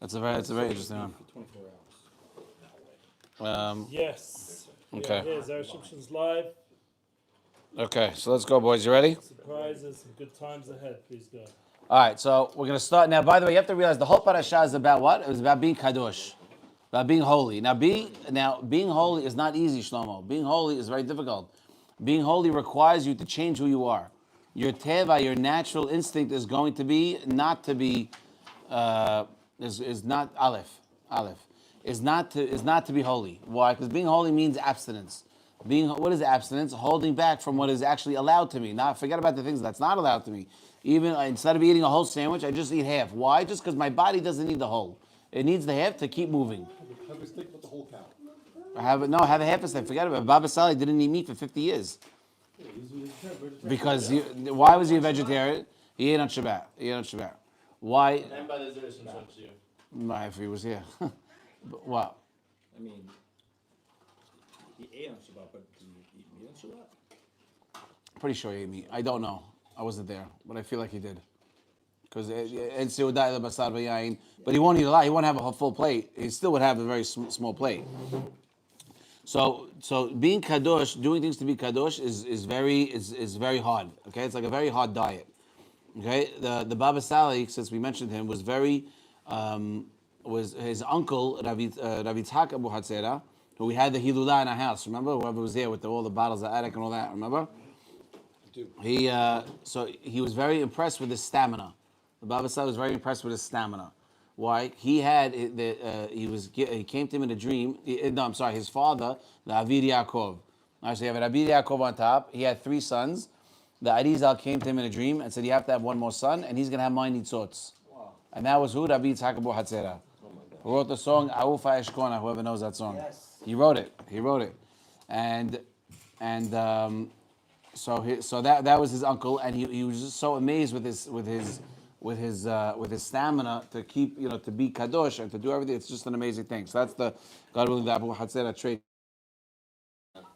That's a very interesting one. 24 hours. Yes. Okay. Yeah, Zera Shimshon's live. Okay, so let's go, boys. You ready? Surprises, some good times ahead. Please go. All right, so we're going to start. Now, by the way, you have to realize the whole parasha is about what? It was about being kadosh, about being holy. Now, being holy is not easy, Shlomo. Being holy is very difficult. Being holy requires you to change who you are. Your teva, your natural instinct is going to be not to be, is not is not to be holy. Why? Because being holy means abstinence. What is abstinence? Holding back from what is actually allowed to me. Not forget about the things that's not allowed to me. Even instead of eating a whole sandwich, I just eat half. Why? Just because my body doesn't need the whole. It needs the half to keep moving. Have a steak with the whole cow. Have a half a steak. Forget about it. Baba Sali didn't eat meat for 50 years. Because why was he a vegetarian? He ate on Shabbat. Why? And by the Zera Shimshon too. If he was here. But what? I mean, he ate on Shabbat, but did he eat meat on Shabbat? Pretty sure he ate meat. I don't know. I wasn't there, but I feel like he did. Because but he won't eat a lot. He won't have a full plate. He still would have a very small plate. So being kadosh, doing things to be kadosh is very hard. Okay, it's like a very hard diet. Okay, the Baba Sali, since we mentioned him, was his uncle Rabbi Chaim Abu Hatzera, who we had the Hilulah in our house. Remember, whoever was there with all the bottles of Arak and all that. Remember? He was very impressed with his stamina. The Baba Sali was very impressed with his stamina. Why? He came to him in a dream. His father, the Avid Yaakov. So you have Rabbi Yaakov on top. He had 3 sons. The Arizal came to him in a dream and said, "You have to have one more son, and he's going to have mine nitzots." Wow. And that was who? Rabbi Chaim Abu Hatzera. Who wrote the song Aufa Eshkona? Whoever knows that song. Yes. He wrote it, and so that was his uncle, and he was just so amazed with his stamina to keep to be kadosh and to do everything. It's just an amazing thing. So that's the God willing the Abu Hatzera trait.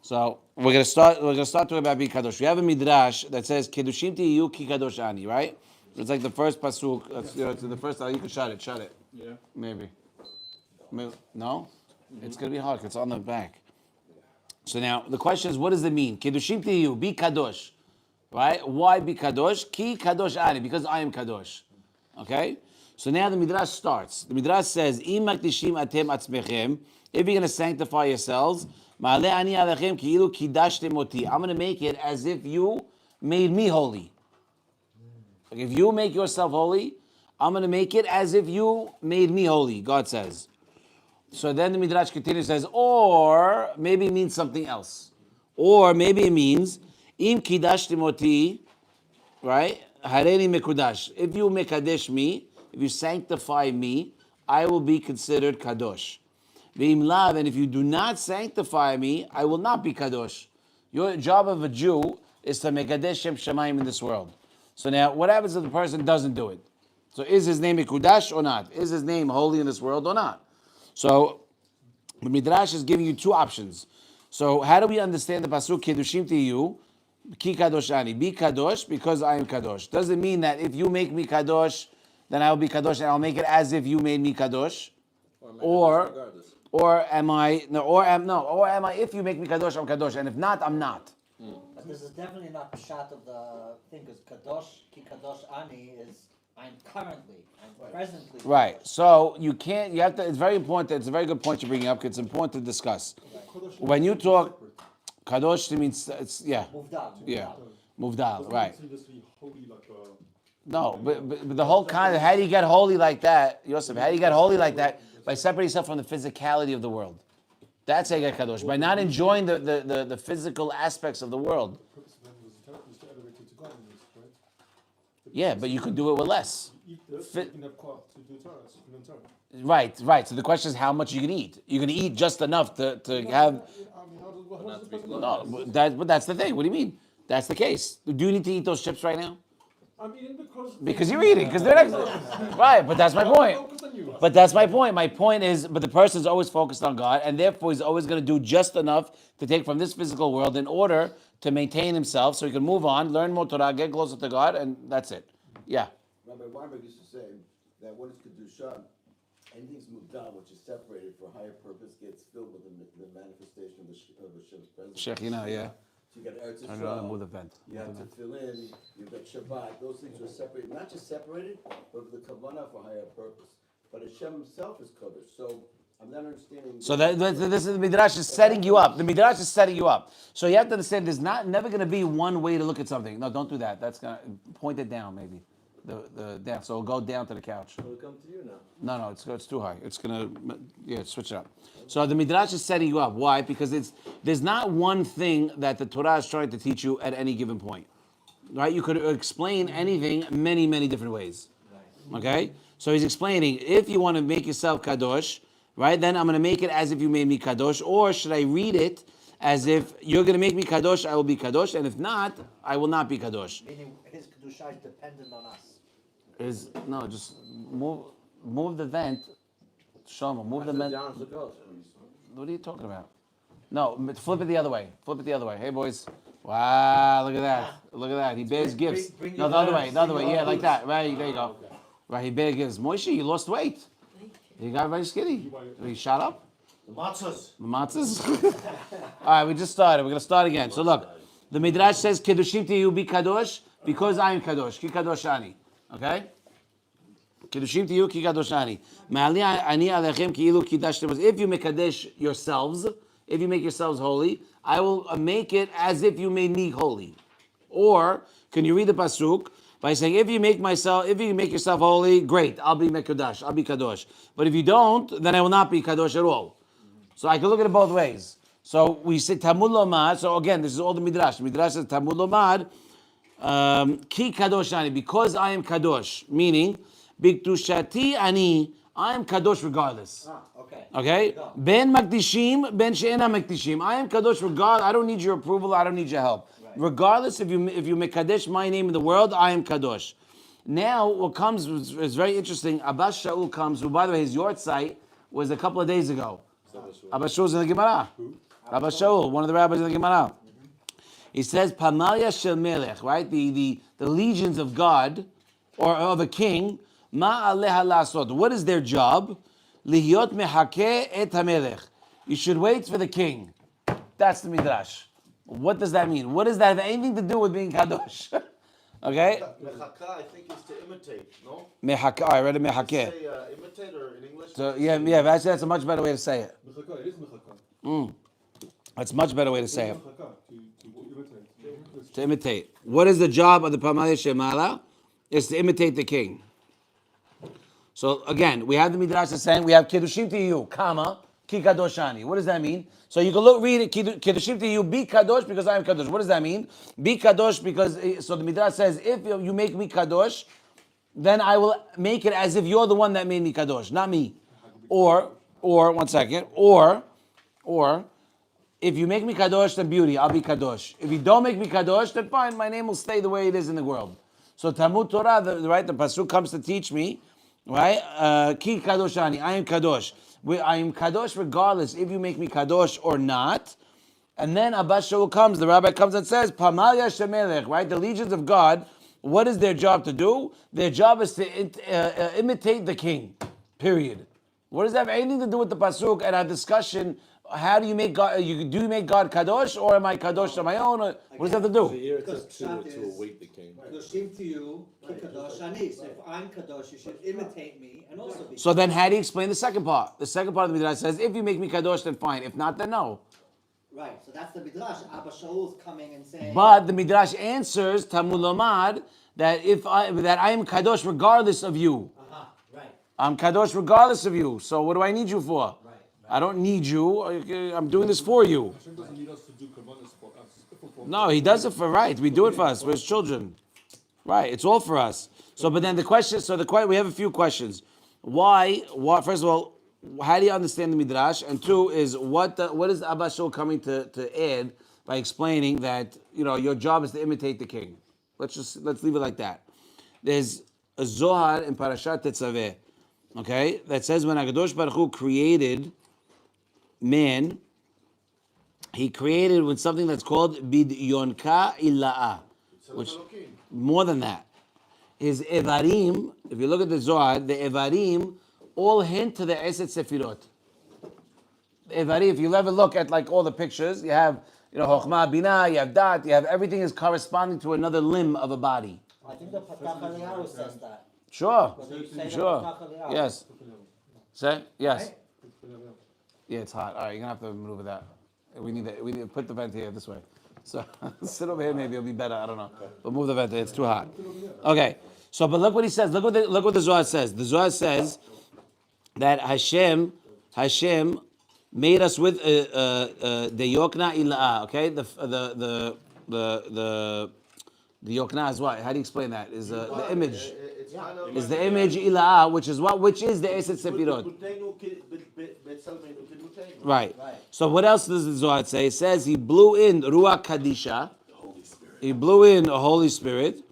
So we're gonna start talking about being kadosh. We have a midrash that says Kedoshim tiyu ki kadosh ani, right? It's like the first pasuk. It's the first. You can shut it. Yeah. Maybe. No? It's going to be hard because it's on the back. So now, the question is, what does it mean? Kedoshim tiyu, be kadosh. Right? Why be kadosh? Ki kadosh ani, because I am kadosh. Okay? So now the Midrash starts. The Midrash says, Im makdishim atem atzmechem, if you're going to sanctify yourselves, ma'aleh ani alechem ki'ilu kidashtem oti. I'm going to make it as if you made me holy. Like if you make yourself holy, I'm going to make it as if you made me holy, God says. So then the Midrash continues, says, or maybe it means something else. Or maybe it means, im kidashtem oti, right? Hareni mekudash. If you mekadesh me, if you sanctify me, I will be considered kadosh. Ve'im lav, and if you do not sanctify me, I will not be kadosh. Your job of a Jew is to mekadesh Shem Shamayim in this world. So now, what happens if the person doesn't do it? So is his name mekudash or not? Is his name holy in this world or not? So the Midrash is giving you 2 options. So how do we understand the pasuk Kedoshim tiyu, ki kadosh ani? Be kadosh because I am kadosh. Does it mean that if you make me kadosh, then I will be kadosh and I'll make it as if you made me kadosh? Or am I if you make me kadosh, I'm kadosh, and if not, I'm not. But this is definitely not the shot of the thing, because kadosh, ki kadosh ani is I'm presently. Right. So you have to, it's very important, it's a very good point you're bringing up, because it's important to discuss. Right. When you talk, kadosh means, it's, Muvdal, right. No, but the whole kind of, how do you get holy like that, Yosef, how do you get holy like that? By separating yourself from the physicality of the world. That's how you get kadosh. By not enjoying the physical aspects of the world. Yeah, but you could do it with less. Right. So the question is how much you can eat. You can eat just enough to have. No, but that's the thing. What do you mean? That's the case. Do you need to eat those chips right now? I'm eating because you're eating. Because they're next. Right, but that's my point. But that's my point. My point is, but the person is always focused on God, and therefore he's always going to do just enough to take from this physical world in order to maintain himself, so he can move on, learn more Torah, get closer to God, and that's it. Yeah. Rabbi Weinberg used to say that what is Kedusha anything's mudal, which is separated for higher purpose, gets filled with the manifestation of Hashem's presence. Shekhinah, yeah. So you got Eretz I don't know, Yisrael, move the vent. you have tefillin, you've got Shabbat. Those things are separated, not just separated, but with the kavanah for higher purpose. But Hashem Himself is covered. So I'm not understanding. So this is the Midrash is setting you up. The Midrash is setting you up. So you have to understand there's never going to be one way to look at something. No, don't do that. That's going to point it down maybe. The down. So go down to the couch. It'll come to you now. No, it's too high. It's gonna switch it up. So the Midrash is setting you up. Why? Because there's not one thing that the Torah is trying to teach you at any given point. Right? You could explain anything many, many different ways. Okay? So he's explaining if you want to make yourself kadosh, right? Then I'm going to make it as if you made me kadosh, or should I read it as if you're going to make me kadosh, I will be kadosh, and if not, I will not be kadosh. Meaning his kedusha is dependent on us. Just move the vent. Shlomo, move the vent. What are you talking about? No, flip it the other way. Flip it the other way. Hey, boys. Wow, look at that. Look at that. He bears gifts. No, the other way. The other way. Yeah, like that. Right, there you go. Right, he bears gifts. Moshe, you lost weight. You got very skinny. You shot up? The matzahs. The matzahs? All right, we just started. We're going to start again. So look, the Midrash says, Kedoshim to you be kadosh because I am kadosh. Ki kadosh ani. Okay? Kedoshim to you, ki kadosh ani. Ma'ali ani alechem ki ilu kidashtem. If you mekadesh yourselves, if you make yourselves holy, I will make it as if you made me holy. Or, can you read the pasuk by saying, if you make yourself holy, great, I'll be mekadosh, I'll be kadosh. But if you don't, then I will not be kadosh at all. So I can look at it both ways. So we say Talmud Lomad. So again, this is all the Midrash. The Midrash says Talmud Lomad, ki kadosh ani, because I am kadosh, meaning biktushati ani, I am kadosh regardless. Okay? Ben makdishim, ben she'ena makdishim. I am kadosh regardless. I don't need your approval. I don't need your help. Right. Regardless, if you mekadesh my name in the world, I am kadosh. Now, what comes is very interesting. Abbas Shaul comes, who, by the way, his yortzeit was a couple of days ago. Abbas Shaul is in the Gemara. Abbas Shaul, one of the rabbis in the Gemara. He says, Pamalia shel melech, right? The legions of God, or of a king, ma aleha lasot. What is their job? Lihyot mehakeh et hamelech. You should wait for the king. That's the Midrash. What does that mean? What does that have anything to do with being kadosh? Okay? Mechaka, I think, is to imitate, no? Mehakeh. I read it mehakeh. Say imitate or in English? So yeah, actually that's a much better way to say it. Mechaka, it is mechaka. That's a much better way to say it. Mechaka, to imitate. To imitate. What is the job of the Pamalia Shemala? Is to imitate the king. So again, we have the Midrash saying we have Kedoshim to you, comma, ki kadoshani. What does that mean? So you can read it, Kedoshim to you, be kadosh because I am kadosh. What does that mean? Be kadosh because, so the Midrash says, if you make me kadosh, then I will make it as if you're the one that made me kadosh, not me. Or, one second, or, if you make me kadosh, then beauty, I'll be kadosh. If you don't make me kadosh, then fine, my name will stay the way it is in the world. So Talmud Torah, the pasuk comes to teach me, right? Ki kadoshani, I am kadosh. I am kadosh regardless if you make me kadosh or not. And then Abbas Shaul comes, the rabbi comes and says, Pamalia shemelech, right? The legions of God, what is their job to do? Their job is to imitate the king, period. What does that have anything to do with the pasuk and our discussion? How do you make God? Do you make God kadosh, or am I kadosh on my own? Or, what does that have to do? Here it says to await the king. Kedoshim to you, ki kadosh ani. So if I'm kadosh, you should imitate me and also be. So then, how do you explain the second part? The second part of the Midrash says, if you make me kadosh, then fine. If not, then no. Right. So that's the Midrash. Abba Shaul's coming and saying. But the Midrash answers Talmud Lomad that I am kadosh regardless of you. Right. I'm kadosh regardless of you. So what do I need you for? Right. I don't need you. I'm doing this for you. Hashem doesn't need us to do kavanas for us. No, he does it for right. We do it for us. We're his children. Right. It's all for us. So, but then the question. We have a few questions. Why? First of all, how do you understand the Midrash? And two is what is Abba Shaul coming to add by explaining that your job is to imitate the king? Let's leave it like that. There's a Zohar in Parashat Tetzaveh, okay, that says when HaKadosh Baruch Hu created man, he created with something that's called Bidyonka Ila'a, which more than that. His Evarim, if you look at the Zohar, the Evarim all hint to the Eset Sefirot. If you ever look at like all the pictures, you have Chokhmah, Binah, you have Dat, you have everything is corresponding to another limb of a body. I think the Patach Eliyahu says that. Sure, Whether you say sure. the Patach Eliyahu. Yes. Say yes. Right? Yeah, it's hot. All right, you're gonna have to maneuver that. We need to put the vent here this way. So sit over here, maybe it'll be better. I don't know. But move the vent here. It's too hot. Okay. So, but look what he says. Look what the Zohar says. The Zohar says that Hashem made us with the Yokna Ila'ah. Okay, the Yokna is what? How do you explain that? Is the image? Is the image Ila'ah, which is what? Which is the Eset Sefirot? Right. So what else does the Zohar say? It says he blew in Ruach Kadisha. He blew in a Holy Spirit,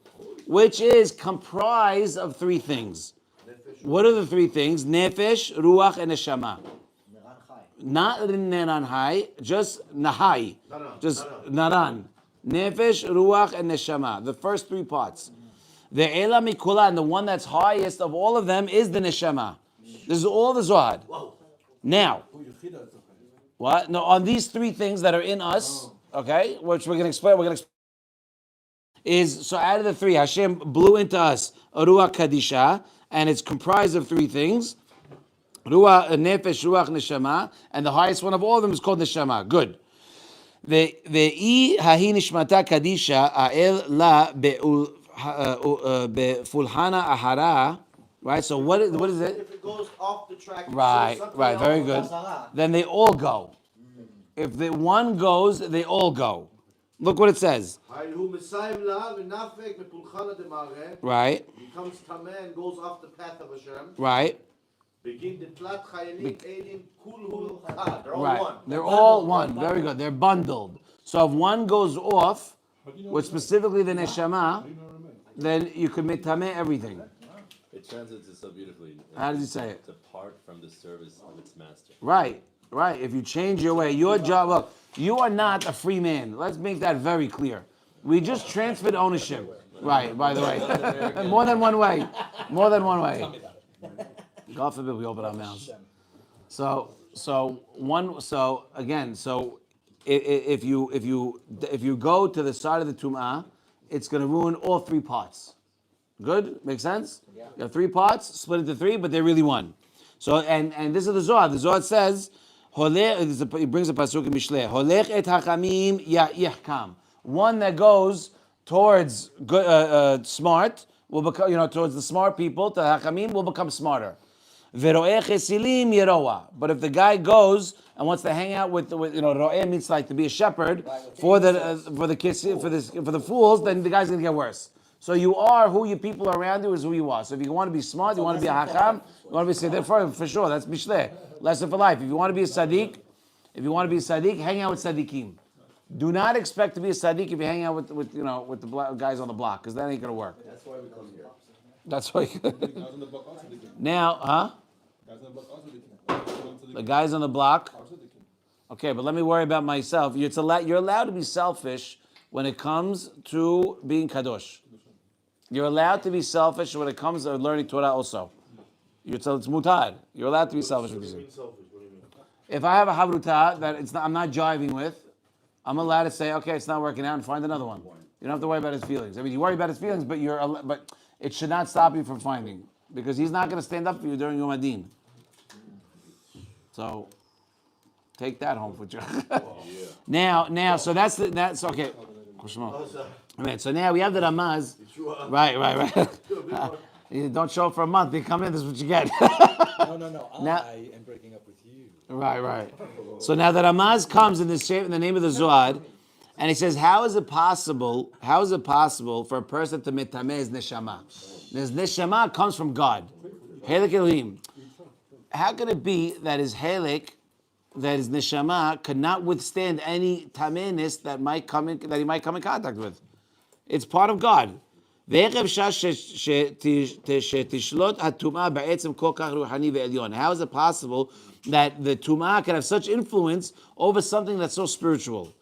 which is comprised of three things. What are the three things? Nefesh, Ruach, and Neshama. Not Neran Hai, just Nahai. Just Naran. Nefesh, Ruach, and Neshama. The first three parts. The Ela Mikula, and the one that's highest of all of them is the Neshama. This is all the Zohar. Now, what? No, on these three things that are in us, okay, which we're going to explain, is, so out of the three, Hashem blew into us a Ruach Kadisha, and it's comprised of three things. Ruach, Nefesh, Ruach, Neshama, and the highest one of all of them is called Neshama. Good. The hahi nishmata kadisha ael la be'fulhana ahara. Right. So what is it? If it goes off the track, Right. Very good. Then they all go. If the one goes, they all go. Look what it says. Right. Becomes tameh and goes off the path of Hashem. Right. They're all Right. one. They're all one. Very good. They're bundled. So if one goes off, which specifically the neshama, then you could mitameh everything. It translates it so beautifully. How does he say it? Depart from the service of its master. Right. If you change your way, your job. Look, you are not a free man. Let's make that very clear. We just transferred ownership. Right. By the way, more than one way. God forbid we open our mouths. So if you go to the side of the tum'ah, it's going to ruin all three parts. Good? Makes sense? Yeah. You have three parts, split into three, but they're really one. So and this is the Zohar. The Zohar says, he brings a pasuk in Mishleh. Holech et hachamim yahkam. One that goes towards good, smart will become, towards the smart people, to hachamim will become smarter. Vero'eh chesilim yeroa. But if the guy goes and wants to hang out with ro'eh means like to be a shepherd for the fools, then the guy's gonna get worse. So you are who your people around you is who you are. So if you want to be smart, you want to be a hakam, you want to be siddiq for sure. That's mishleh, lesson for life. If you want to be a sadiq, hang out with sadiqim. Do not expect to be a sadiq if you hang out with the guys on the block, because that ain't gonna work. That's why we come here. That's why. Now, the guys on the block. Okay, but let me worry about myself. You're allowed to be selfish when it comes to being kadosh. You're allowed to be selfish when it comes to learning Torah also. It's mutar. You're allowed to be selfish with these. If I have a havruta that I'm not jiving with, I'm allowed to say, okay, it's not working out, and find another one. You don't have to worry about his feelings. I mean, you worry about his feelings, but it should not stop you from finding, because he's not going to stand up for you during Yom Adin. So take that home with you. Now, so that's okay. Right, so now we have the Ramaz. Right. You don't show up for a month. They come in. This is what you get. No. Now- I am breaking up with you. Right. So now the Ramaz comes in the name of the Zohar, and he says, how is it possible for a person to mitameh his neshama? His neshama comes from God. Helik Elohim. How could it be that his helik, that his neshama, could not withstand any tamenis that he might come in contact with? It's part of God. How is it possible that the tumah can have such influence over something that's so spiritual?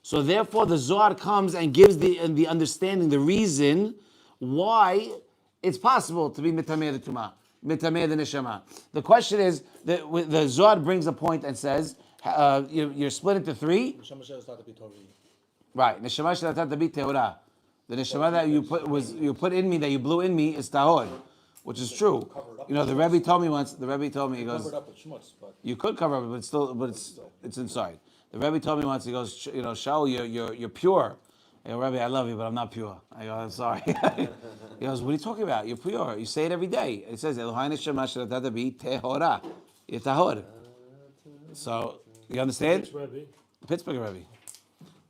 So therefore the Zohar comes and gives the understanding, the reason why it's possible to be mitameh the tumah. mitameh the neshama. The question is, the Zohar brings a point and says, you're split into three. Right, neshama shelatat tabit teorah. The neshama that you put in me, that you blew in me, is tahor, which is true. You know, the Rebbe told me once. The Rebbe told me, he goes, Covered up with schmutz, but you could cover it, but it's inside. The Rebbe told me once. He goes, you know, Shaul, you're pure. I go, Rebbe, I love you, but I'm not pure. I go, I'm sorry. He goes, what are you talking about? You're pure. You say it every day. It says, Elohai neshama shelatat tabit tehorah. You're tahor. So you understand? Which Rebbe? Pittsburgh Rebbe.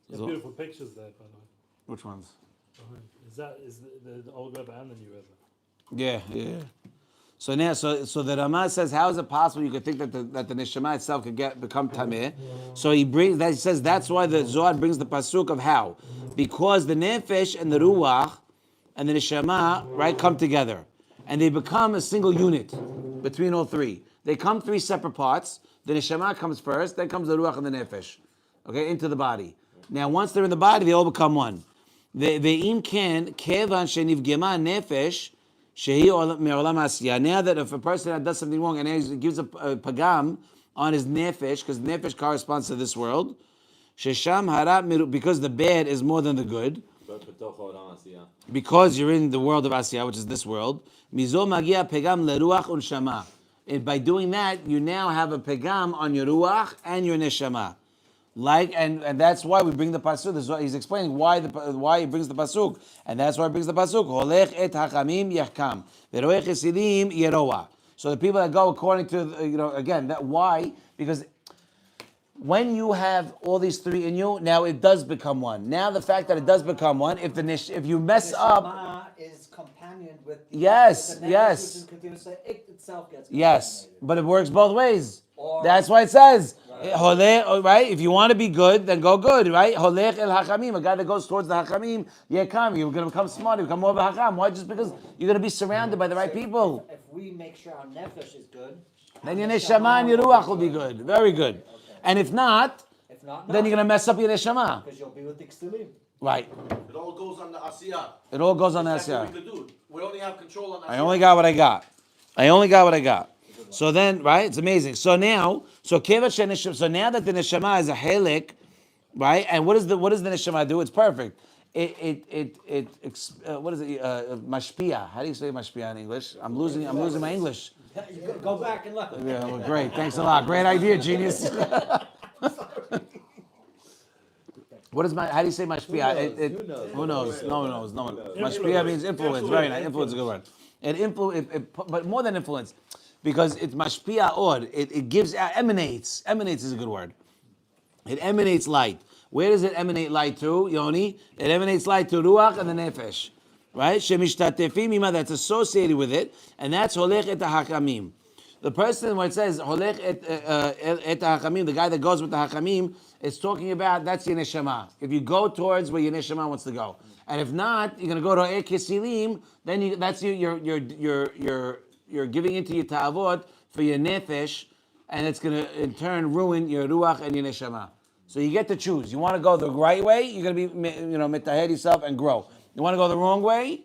There's beautiful pictures there, by the way. Which ones? Is the old Rebbe and the new Rebbe? Yeah. So now, so the Ramah says, how is it possible you could think that the neshama itself could become tameh? So he brings that. He says that's why the Zohar brings the pasuk of how, because the nefesh and the ruach and the neshama come together, and they become a single unit between all three. They come three separate parts. The neshama comes first, then comes the ruach and the nefesh, okay, into the body. Now, once they're in the body, they all become one. Ve'im ken kevan shenivgema nefesh. Now that if a person does something wrong and he gives a pagam on his nefesh, because nefesh corresponds to this world, because the bad is more than the good, because you're in the world of Asiyah, which is this world, and by doing that, you now have a pagam on your ruach and your neshama. And that's why we bring the pasuk. He's explaining why he brings the pasuk, and that's why he brings the pasuk. Holech et hachamim yachkam, veroech chesidim yeroa. So the people that go according to again that why, because when you have all these three in you, now it does become one. Now the fact that it does become one, if you mess up, Neshama is companioned with the yes, the nefesh, yes, which is continuous, it itself gets yes, but it works both ways. Or- That's why it says, right? If you want to be good, then go good, right? Holech el hachamim, a guy that goes towards the hachamim, yekam, you're going to become smart, you become more of a hakam. Why? Just because you're going to be surrounded by the right people. If we make sure our nefesh is good, Then your neshama and your ruach will be good, very good. And if not, then you're going to mess up your neshama. because you'll be with the zt'l. Right. It all goes on the asiyah. It all goes on the That's what asiyah. we could do. We only have control on asiyah. I only got what I got. So then, right? It's amazing. So now, so now that the neshama is a helik, right? And what does the neshama do? It's perfect. What is it? Mashpia. How do you say mashpia in English? I'm losing my English. Go back and look. Yeah, well, great. Thanks a lot. Great idea, genius. What is how do you say mashpia? Who knows? No one knows. Mashpia means influence. Very nice. Influence is a good word. But more than influence, because it's mashpia or it gives emanates. Emanates is a good word. It emanates light. Where does it emanate light to, Yoni? It emanates light to ruach and the nefesh, right? Shemishtatefim ima, that's associated with it, and that's holech et hakamim. The person, when it says holech et hakamim, the guy that goes with the hakamim, it's talking about that's your neshama. If you go towards where your neshama wants to go, and if not, you're going to go to ekesilim. Then that's you're giving into your ta'avot for your nefesh, and it's going to in turn ruin your ruach and your neshama. So you get to choose. You want to go the right way, you're going to be mitahed yourself and grow. You want to go the wrong way,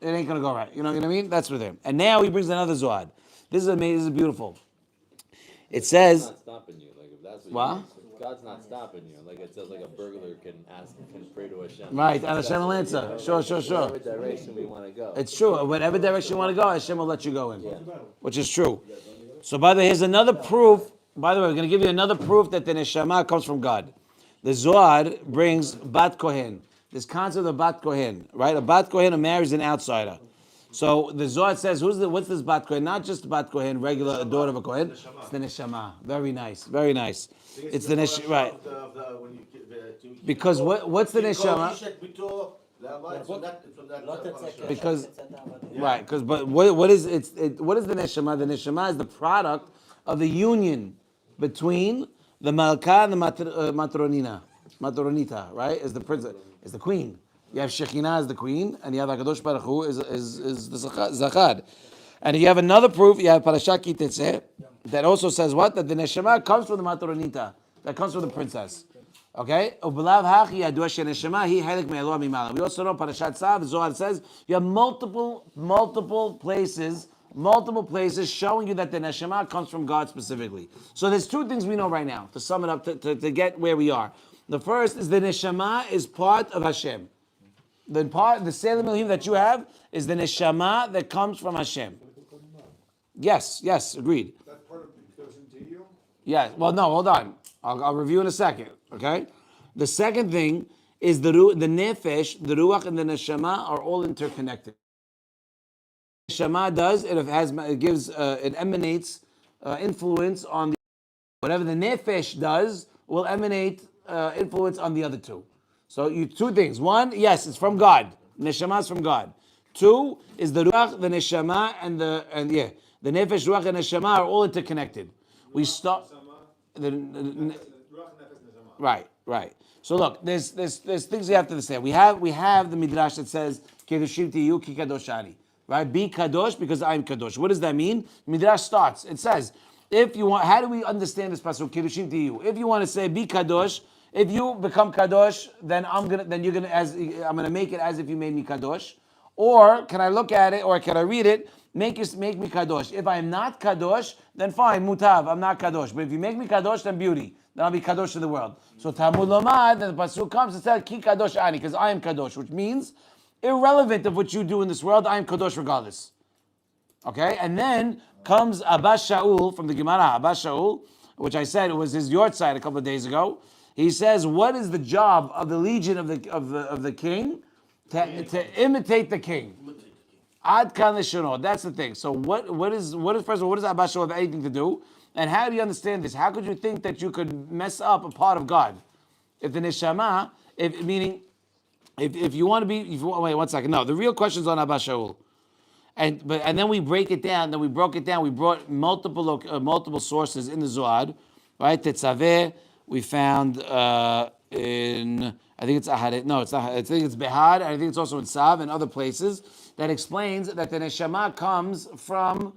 it ain't going to go right. You know what I mean? That's for them. And now he brings another Zohar. This is amazing. This is beautiful. It says, God's not stopping you. Like if that's what? If God's not stopping you. Like it says, like a burglar can pray to Hashem. Right, and Hashem will answer. Sure. Whatever direction we want to go. It's true. Whatever direction you want to go, Hashem will let you go in. Which is true. So by the way, here's another proof. By the way, we're going to give you another proof that the neshama comes from God. The Zohar brings bat kohen. This concept of bat kohen, right? A bat kohen who marries an outsider. So the Zohar says, what's this bat kohen? Not just bat kohen, regular daughter of a kohen. It's the neshama. Very nice. It's the neshama, right? Because what's the neshama? Because right, but what is what is the neshama? The neshama is the product of the union between the malka and the matronita, right? Is the princess, is the queen. You have Shekhinah as the queen, and you have Hakadosh Baruch Hu is the Zachad. And you have another proof. You have Parashat Ki Tetzeh that also says what? That the neshama comes from the matronita, that comes from the princess. Okay? We also know Parashat Tzav, Zohar says you have multiple places multiple places showing you that the neshama comes from God specifically. So there's two things we know right now, to sum it up, to get where we are. The first is the neshama is part of Hashem. The Selim Elohim that you have is the neshama that comes from Hashem. Yes, agreed. That's part of the Kedoshim to you? Yeah, well, no, hold on. I'll review in a second, okay? The second thing is the nefesh, the ruach, and the neshama are all interconnected. Neshama does, it emanates influence on the, whatever the nefesh does will emanate influence on the other two. So two things. One, yes, it's from God. Neshama is from God. Two is the ruach, the neshama, the nefesh, ruach, and neshama are all interconnected. We start right. So look, there's things you have to understand. We have the midrash that says Kedoshim tiyu ki kadoshani. Right? Be kadosh because I'm kadosh. What does that mean? Midrash starts. It says, if you want, how do we understand this pasuk? Kedoshim tiyu. If you want to say be kadosh, if you become kadosh, then I'm gonna make it as if you made me kadosh. Or can I look at it, or can I read it? Make me kadosh. If I am not kadosh, then fine, mutav, I'm not kadosh. But if you make me kadosh, then beauty. Then I'll be kadosh to the world. So Talmud Lomad, then the pasuk comes and says, ki kadosh ani, because I am kadosh, which means irrelevant of what you do in this world, I am kadosh regardless. Okay, and then comes Abba Shaul from the Gemara. Abba Shaul, which I said was his yortzeit a couple of days ago. He says, what is the job of the legion of the king? To imitate the king. Ad kan l'shono. That's the thing. So what is first of all, what does Abba Shaul have anything to do? And how do you understand this? How could you think that you could mess up a part of God? If the neshama, if you want to be, wait 1 second. No, the real question is on Abba Shaul. And then we break it down. Then we broke it down. We brought multiple sources in the Zohar, right? Tetzaveh. We found in, I think it's Aharet. No, it's not. I think it's Behar. And I think it's also in Sav and other places that explains that the neshama comes from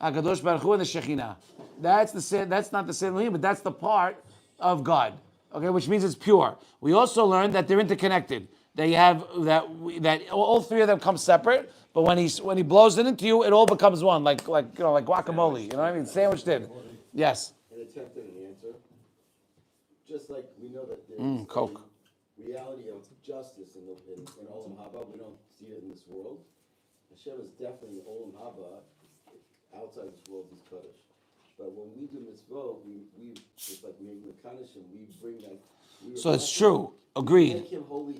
Hakadosh Baruch Hu and the Shekhinah. That's not the same Elohim, but that's the part of God. Okay, which means it's pure. We also learned that they're interconnected. That you have that all three of them come separate, but when he blows it into you, it all becomes one, like guacamole. You know what I mean? Sandwiched in. Yes. An attempt at an answer. Just like we know that there's Coke. a reality of justice in Olam Haba, we don't see it in this world. Hashem is definitely in Olam Haba. Outside this world, he's Kaddish. But when we do mitzvot, we just like making the Kaddish, and we bring that. So it's true. Agreed.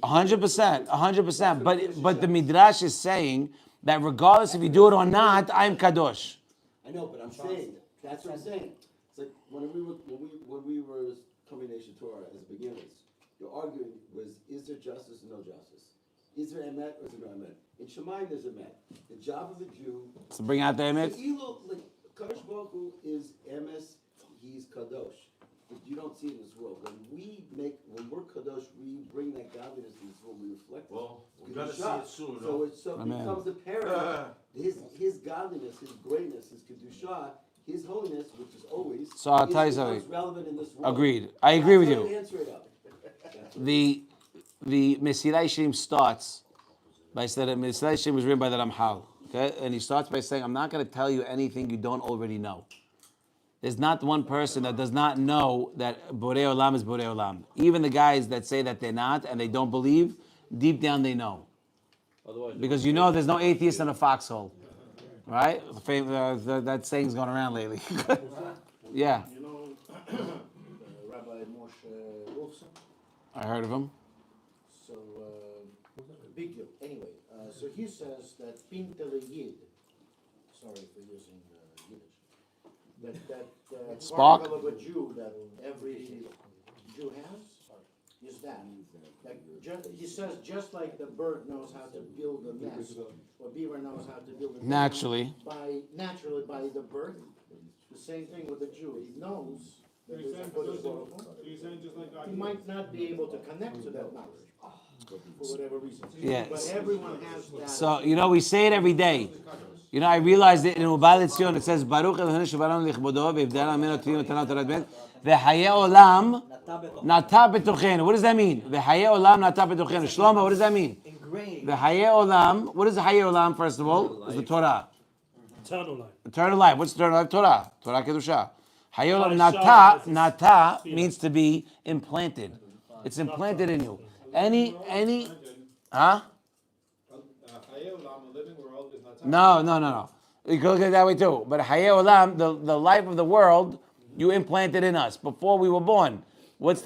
100%. But the midrash is saying that regardless if you do it or not, I'm kadosh. I know, but I'm saying that's what I'm saying. It's like when we were combination Torah as beginners, your argument was: is there justice or no justice? Is there emet or is there no emet? In Shemayim, there's emet. The job of the Jew to bring out the emet. Kadosh Baruch Hu is emes. He's kadosh. But you don't see it in this world. When we're kadosh, we bring that godliness in this world. We reflect it. Well, we're gonna see it soon. So it becomes apparent. His godliness, his greatness, his kedusha, his holiness, which is always so I'll tell you something. Relevant in this world. Agreed. I agree with you. Answer it up. The Mesilat Yesharim starts by saying that Mesilat Yesharim was written by the Ramchal. Okay, and he starts by saying, "I'm not going to tell you anything you don't already know." There's not one person that does not know that Borei Olam is Borei Olam. Even the guys that say that they're not and they don't believe, deep down they know. Because you know there's no atheist in a foxhole. Right? That saying's going around lately. Yeah. You know Rabbi Moshe Wolfson? I heard of him. So, big deal. Anyway, so he says that Pintel Yid, sorry for using Yiddish, that Spark? particle of a Jew that every Jew has is that. He says just like the bird knows how to build a nest, or beaver knows how to build a nest Naturally by the birth. The same thing with the Jew. He knows that there's a Kodesh Baruch Hu. He might not be able to connect to that knowledge for whatever reason. Yes. But everyone has that. So, we say it every day. I realized it in Ubal Etzion, it says, Baruch Eloheinu shebaranu lichbodo, v'ivdal amenu tefilin v'tanav Torah bet, v'chayei olam nata betochenu. What does that mean? V'chayei olam nata betochenu. Shlomo, what does that mean? Engraved. V'chayei olam, what is the Hayei olam, first of all? Is the Torah. Eternal life. Eternal life. What's eternal life? Torah. Torah Kedusha. Hayolam Parshat nata is- means to be implanted. It's implanted in you. Any, huh? Chaye Olam, a living world, is not. No. You can look at it that way too. But Haye Olam, the life of the world, you implanted in us before we were born. What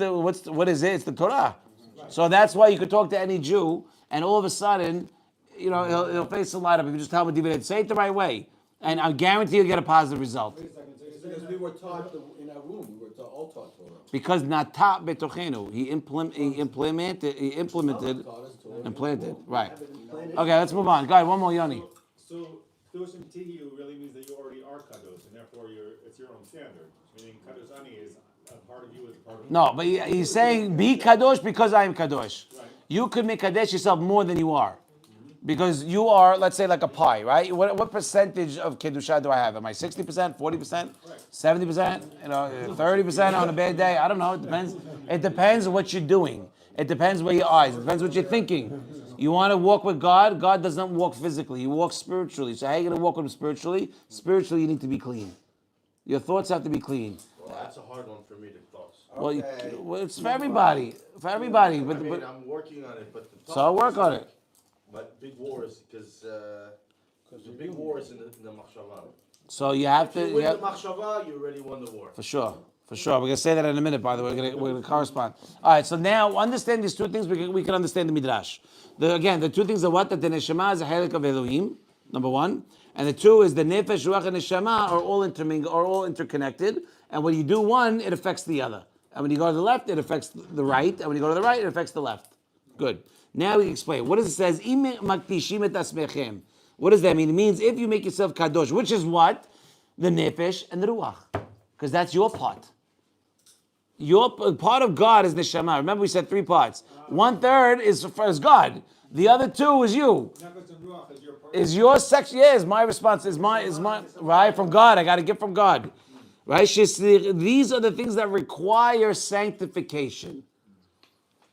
is it? It's the Torah. So that's why you could talk to any Jew, and all of a sudden, he'll face a lot of it. If you just tell him to say it the right way, and I guarantee you'll get a positive result. Because we were taught in our womb, we were all taught Torah. Because nata betochenu, he implanted. Right. Okay, let's move on. Go ahead, one more, Yoni. So Kedoshim Tihiyu really means that you already are Kadosh, and therefore it's your own standard. Meaning Kadosh Ani is a part of you as a part of No, but he's saying be kadosh because I am kadosh. Right. You could make kadosh yourself more than you are. Because you are, let's say, like a pie, right? What percentage of kedusha do I have? Am I 60%, 40%, 70%, 30% on a bad day? I don't know. It depends. It depends what you're doing. It depends where your eyes. It depends what you're thinking. You want to walk with God. God doesn't walk physically. He walks spiritually. So how are you going to walk with Him spiritually? Spiritually, you need to be clean. Your thoughts have to be clean. Well, that's a hard one for me to thoughts. Well, it's for everybody. For everybody. But I'm working on it, but the so I'll work on it. But big wars, because the big wars in the machshava. So you have If you to. win the machshava, you already won the war. For sure. We're gonna say that in a minute. By the way, we're gonna correspond. All right. So now, understand these two things. We can understand the midrash. The two things are what that the neshama is a helik of Elohim. Number one, and the two is the nefesh, ruach, and neshama are all intermingled, are all interconnected. And when you do one, it affects the other. And when you go to the left, it affects the right. And when you go to the right, it affects the left. Good. Now we explain. What does it says? What does that mean? It means if you make yourself kadosh, which is what? The nefesh and the ruach. Because that's your part. Your part of God is neshama. Remember we said 3 parts. 1/3 is God. The other 2 is you. Is your section? Yeah, is my response. Is my right from God. I got a gift from God. Right? These are the things that require sanctification.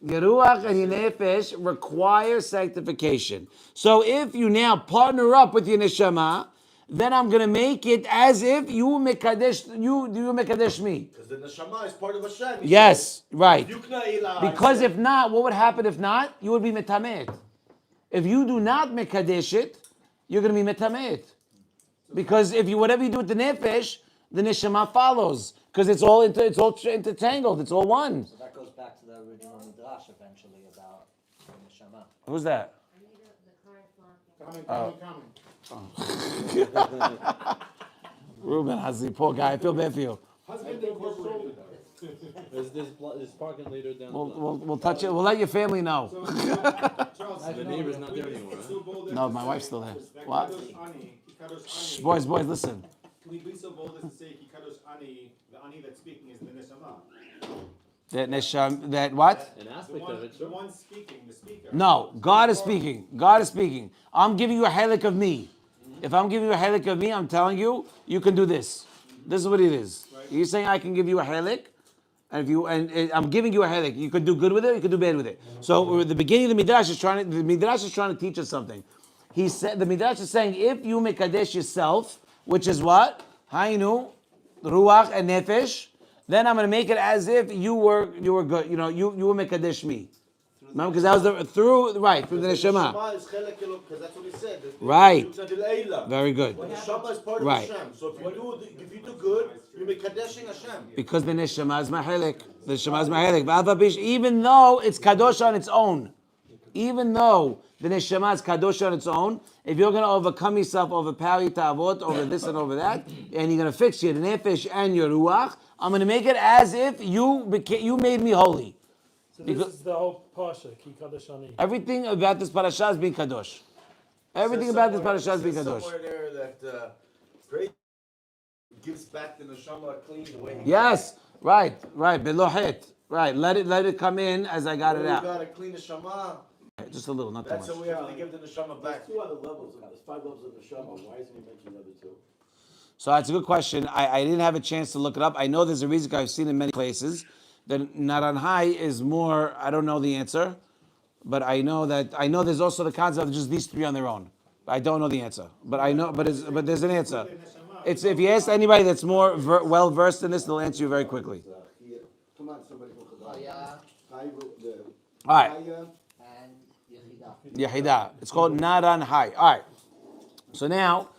Yeruach and Nefesh require sanctification. So if you now partner up with your neshama, then I'm going to make it as if you mekadesh me. Because the neshama is part of Hashem. Yes, right. Yukna ila Because if not, what would happen if not? You would be metamet. If you do not mekadesh it, you're going to be metamet. Because if you whatever you do with the nefesh, the neshama follows. Because it's all intertangled. It's all one. So that goes back to the original midrash eventually about the neshama. Who's that? Ruben, poor guy. I feel bad for you. There's parking later down We'll touch it. We'll let your family know. the neighbor's not there anymore. Huh? No, my wife's still there. What? Shh, boys, listen. Can we be so bold as to say Kadosh Ani, the Ani that's speaking is the Neshama? That what? An aspect of it, The sure. one speaking, the speaker. No, God is speaking. God is speaking. I'm giving you a helik of me. If I'm giving you a helik of me, I'm telling you, you can do this. This is what it is. You're saying I can give you a helik, and I'm giving you a helik. You could do good with it, you could do bad with it. So the beginning of the midrash is trying to teach us something. He said the midrash is saying if you mekadesh yourself, which is what? Hainu, ruach and nefesh. Then I'm going to make it as if you were good. You were mekadesh me. Remember, because that was through the neshama. Neshama is chelek Elohim, because that's what he said. Right. Yukna ila. Very good. The neshama is part of Right. Hashem. So if you do good, you're mekadeshing Hashem. Because the neshama is mahelik. The neshama is mahelik. Even though it's kadosh on its own. Even though the neshama is kadosh on its own, if you're going to overcome yourself, overpower your ta'avot, over this and over that, and you're going to fix your nefesh and your ruach, I'm going to make it as if you made me holy. So this is the whole Parshat, Ki Kadosh Ani. Everything about this parasha is being kadosh. Everything about this parasha is being kadosh. Somewhere there that great gives back the neshama clean the way he Yes, right, belohet, right. Let it come in as I got it You out. got to clean the neshama. Just a little, not too That's much. how we have to give the neshama back. There's 2 other levels. There's 5 levels of neshama. Why isn't he mentioning the other 2? So that's a good question. I didn't have a chance to look it up. I know there's a reason I've seen in many places that Naranhai is more. I don't know the answer, but I know there's also the concept of just these 3 on their own. I don't know the answer, but I know. But there's an answer. It's if you ask anybody that's more well versed in this, they'll answer you very quickly. Come on, somebody from Kedoshim. Chaya All right, and Yechidah. Yehidah. It's called Naran Hai. All right. So now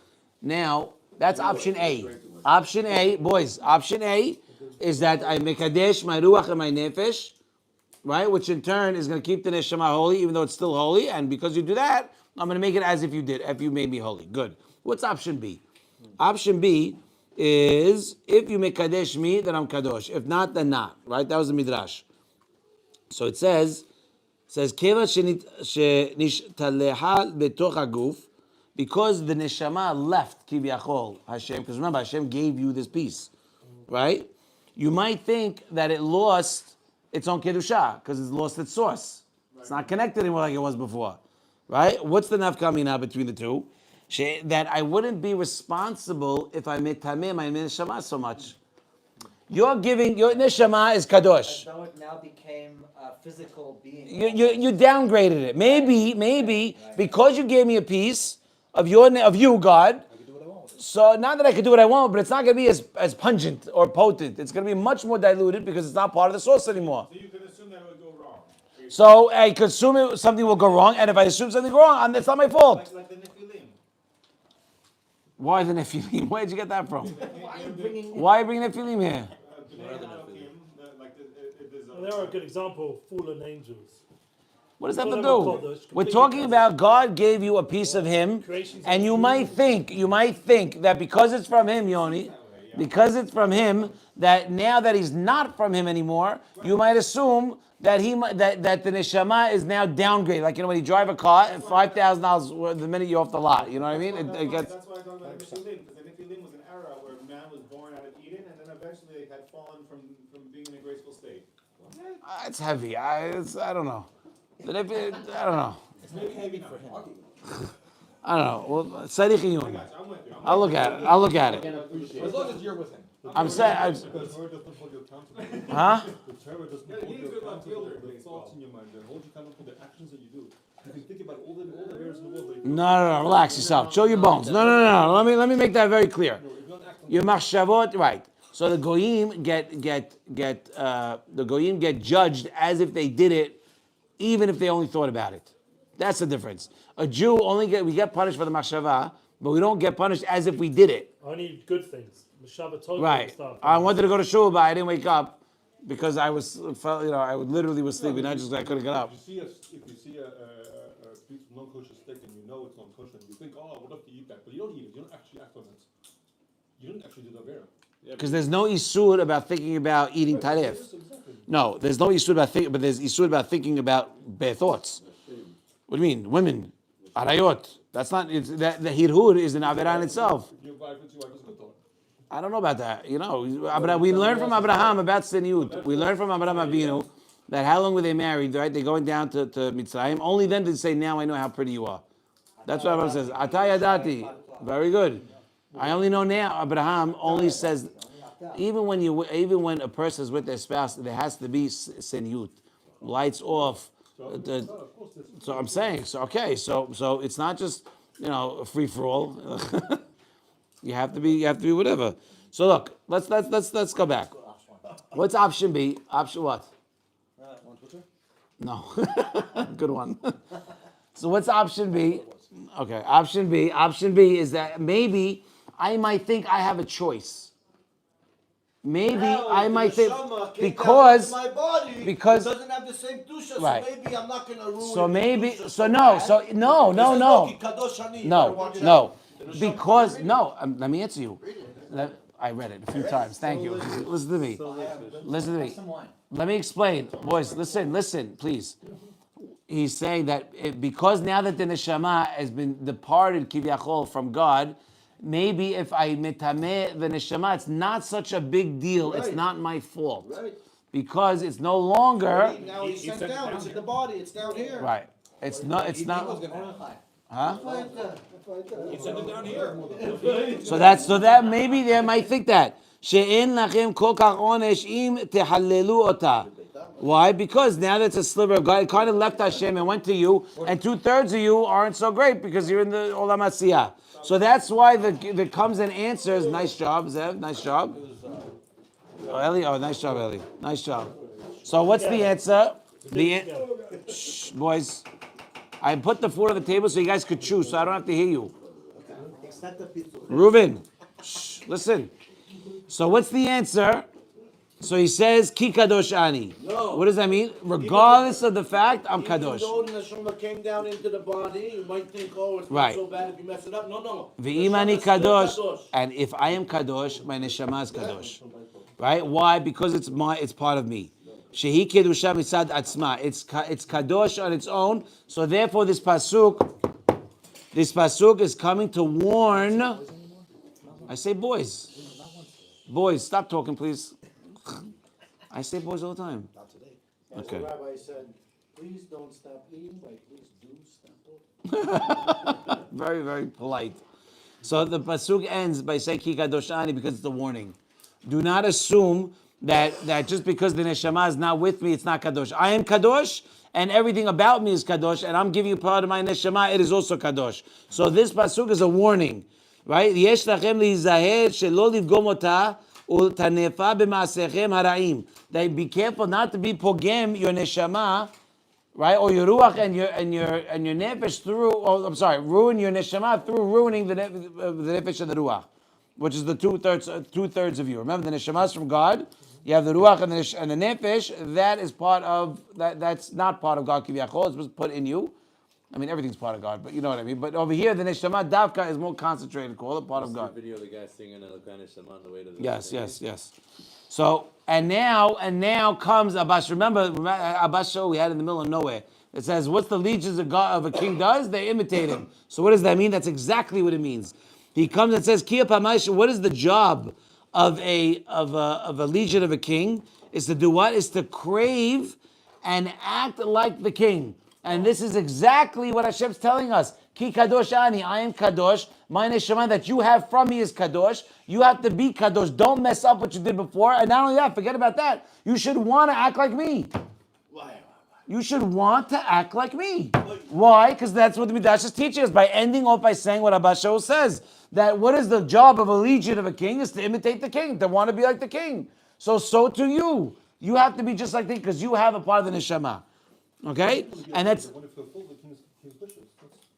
that's option A. Option A, boys. Option A is that I mekadesh my ruach and my nefesh, right? Which in turn is going to keep the neshama holy, even though it's still holy. And because you do that, I'm going to make it as if you made me holy. Good. What's option B? Option B is if you mekadesh me, then I'm kadosh. If not, then not. Right? That was the midrash. So it says keva shenishtaleha betoch haguf, because the neshama left kiviyachol Hashem. Because remember, Hashem gave you this piece, right? You might think that it lost its own kedusha because it's lost its source. It's not connected anymore like it was before, right? What's the nafkamina between the two? That I wouldn't be responsible if I metameh my neshama so much. You're giving your neshama is kadosh. Though it now became a physical being. You downgraded it. Maybe because you gave me a piece of you, God. So not that I could do what I want, but it's not going to be as pungent or potent. It's going to be much more diluted because it's not part of the source anymore. So you can assume that it would go wrong. So I could assume something will go wrong, and if I assume something wrong, it's not my fault. Like the Nephilim. Why the Nephilim? Where'd you get that from? Why are you bringing? Why are you bringing Nephilim here? They are a good example of fallen angels. What does that have to do? We're talking about God gave you a piece of Him, and you might think that because it's from Him, Yoni, because it's from Him, that now that He's not from Him anymore, you might assume that that the neshama is now downgraded. Like when you drive a car, $5,000 the minute you're off the lot. You know what I mean? That's why I talk about the Nephilim, because the Nephilim was an era where man was born out of Eden, and then eventually they had fallen from being in a graceful state. It's heavy. I don't know. I don't know. It's maybe heavy for him. I don't know. Well, Tzarich Iyun. I'm with you. I'll look at it. As long as you're with him. I'm saying, Because Torah doesn't hold you accountable. huh? The Torah doesn't Yeah, hold he's you good about accountable. fielder, The thoughts in your mind, they hold you accountable for the actions that you do. You can think about all the areas in the world that you No. Relax yourself. Show your bones. No. Let me make that very clear. Your machshavot, right? So the goyim get judged as if they did it, even if they only thought about it. That's the difference. A Jew we get punished for the machshava, but we don't get punished as if we did it. Only good things. Mashaba told Right. stuff. I wanted to go to shul, but I didn't wake up because I literally was sleeping. Not just I couldn't get up. If you see a piece of non-kosher steak and you know it's non-kosher, and you think, oh, I would love to eat that, but you don't eat it. You don't actually act on it. You don't actually do the avera. Because there's no isur about thinking about eating tarif. Exactly. No, there's no isur about thinking, but there's isur about thinking about bad thoughts. What do you mean? Women, arayot. That's not. The hirhur is an avera in itself. Your wife is a good thought. I don't know about that. We learn from Abraham about seniut. We learn from Abraham Avinu that how long were they married? Right, they're going down to Mitzrayim. Only then did they say, "Now I know how pretty you are." That's what Abraham says. Ataya dati. Very good. I only know now. Abraham only says, even when a person is with their spouse, there has to be seniut, lights off. So I'm saying, so it's not just free for all. You have to be whatever. So look, let's go back. What's option B? Option what? No, good one. So what's option B? Okay, option B. Option B is that maybe I might think I have a choice. Maybe I might think because my body it doesn't have the same dusha, right. So maybe I'm not gonna ruin So it. maybe Dusha no. Because let me answer you. I read it a few times. Thank you. Listen to me. Listen to me. Let me explain, boys. Listen, please. He's saying that because now that the neshama has been departed kiviyachol from God, maybe if I metameh the neshama, it's not such a big deal. Right. It's not my fault. Right. Because it's no longer. Now he's sent down. It's in the body. It's down here. Right. It's not. Huh? He sent it down here. So that maybe they might think that she'en lachem kol kach onesh im tehallelu ota. Why? Because now that's a sliver of God. It kind of left Hashem and went to you, and 2/3 of you aren't so great because you're in the Olam Asiyah. So that's why the comes and answers. Nice job, Zev. Nice job. Oh, Eli. Oh, nice job, Eli. Nice job. So what's the answer? Shh, boys. I put the food on the table so you guys could choose, so I don't have to hear you. Reuben, shh, listen. So what's the answer? So he says, Ki Kadosh Ani. No. What does that mean? Regardless of the fact, I'm Even Kadosh. though the neshama came down into the body, you might think, oh, it's Right. not so bad if you mess it up. No. Ve'imani Neshama is still Kadosh. And if I am Kadosh, my neshama is Kadosh. Right? Why? Because it's part of me. Shehi Kedusha Mitzad Atzma. It's Kadosh on its own. So therefore this pasuk is coming to warn. I say boys. Boys, stop talking, please. I say boys all the time. Not today. Okay. The rabbi said, please don't stop eating, but please do stop talking. Very, very polite. So the pasuk ends by saying Ki Kadosh Ani because it's a warning. Do not assume that just because the neshama is not with me, it's not kadosh. I am kadosh, and everything about me is kadosh, and I'm giving you part of my neshama. It is also kadosh. So this pasuk is a warning, right? Yesh lachem lizaher shelo livgom ota ultanefa b'maasechem haraim. That be careful not to be pogem your neshama, right? Or your ruach and your nefesh through. Oh, I'm sorry, ruin your neshama through ruining the nefesh and the ruach, which is the 2/3 of you. Remember, the neshama is from God. You have the ruach and the nefesh. That is part of that. That's not part of God. Kiviyachol. It's supposed to put in you. I mean, everything's part of God, but you know what I mean. But over here, the neshama davka is more concentrated. Call it part of God. The video of the guy singing Elokana Shema on the way to the Yes. So and now comes Abbas. Remember Abbas show we had in the middle of nowhere. It says, "What's the legions of God of a king does? They imitate him." So what does that mean? That's exactly what it means. He comes and says, "Kia pamaisha." What is the job of a legion of a king? Is to do what? Is to crave and act like the king. And this is exactly what Hashem's telling us. Ki kadosh ani, I am kadosh. My neshama that you have from me is kadosh. You have to be kadosh. Don't mess up what you did before. And not only that, forget about that. You should want to act like me. You should want to act like me. Why? Because that's what the Midrash is teaching us by ending off by saying what Abba Shaul says. That what is the job of a legion of a king is to imitate the king, to want to be like the king. So to you. You have to be just like the king because you have a part of the neshama. Okay? And that's When it fulfills the king's wishes.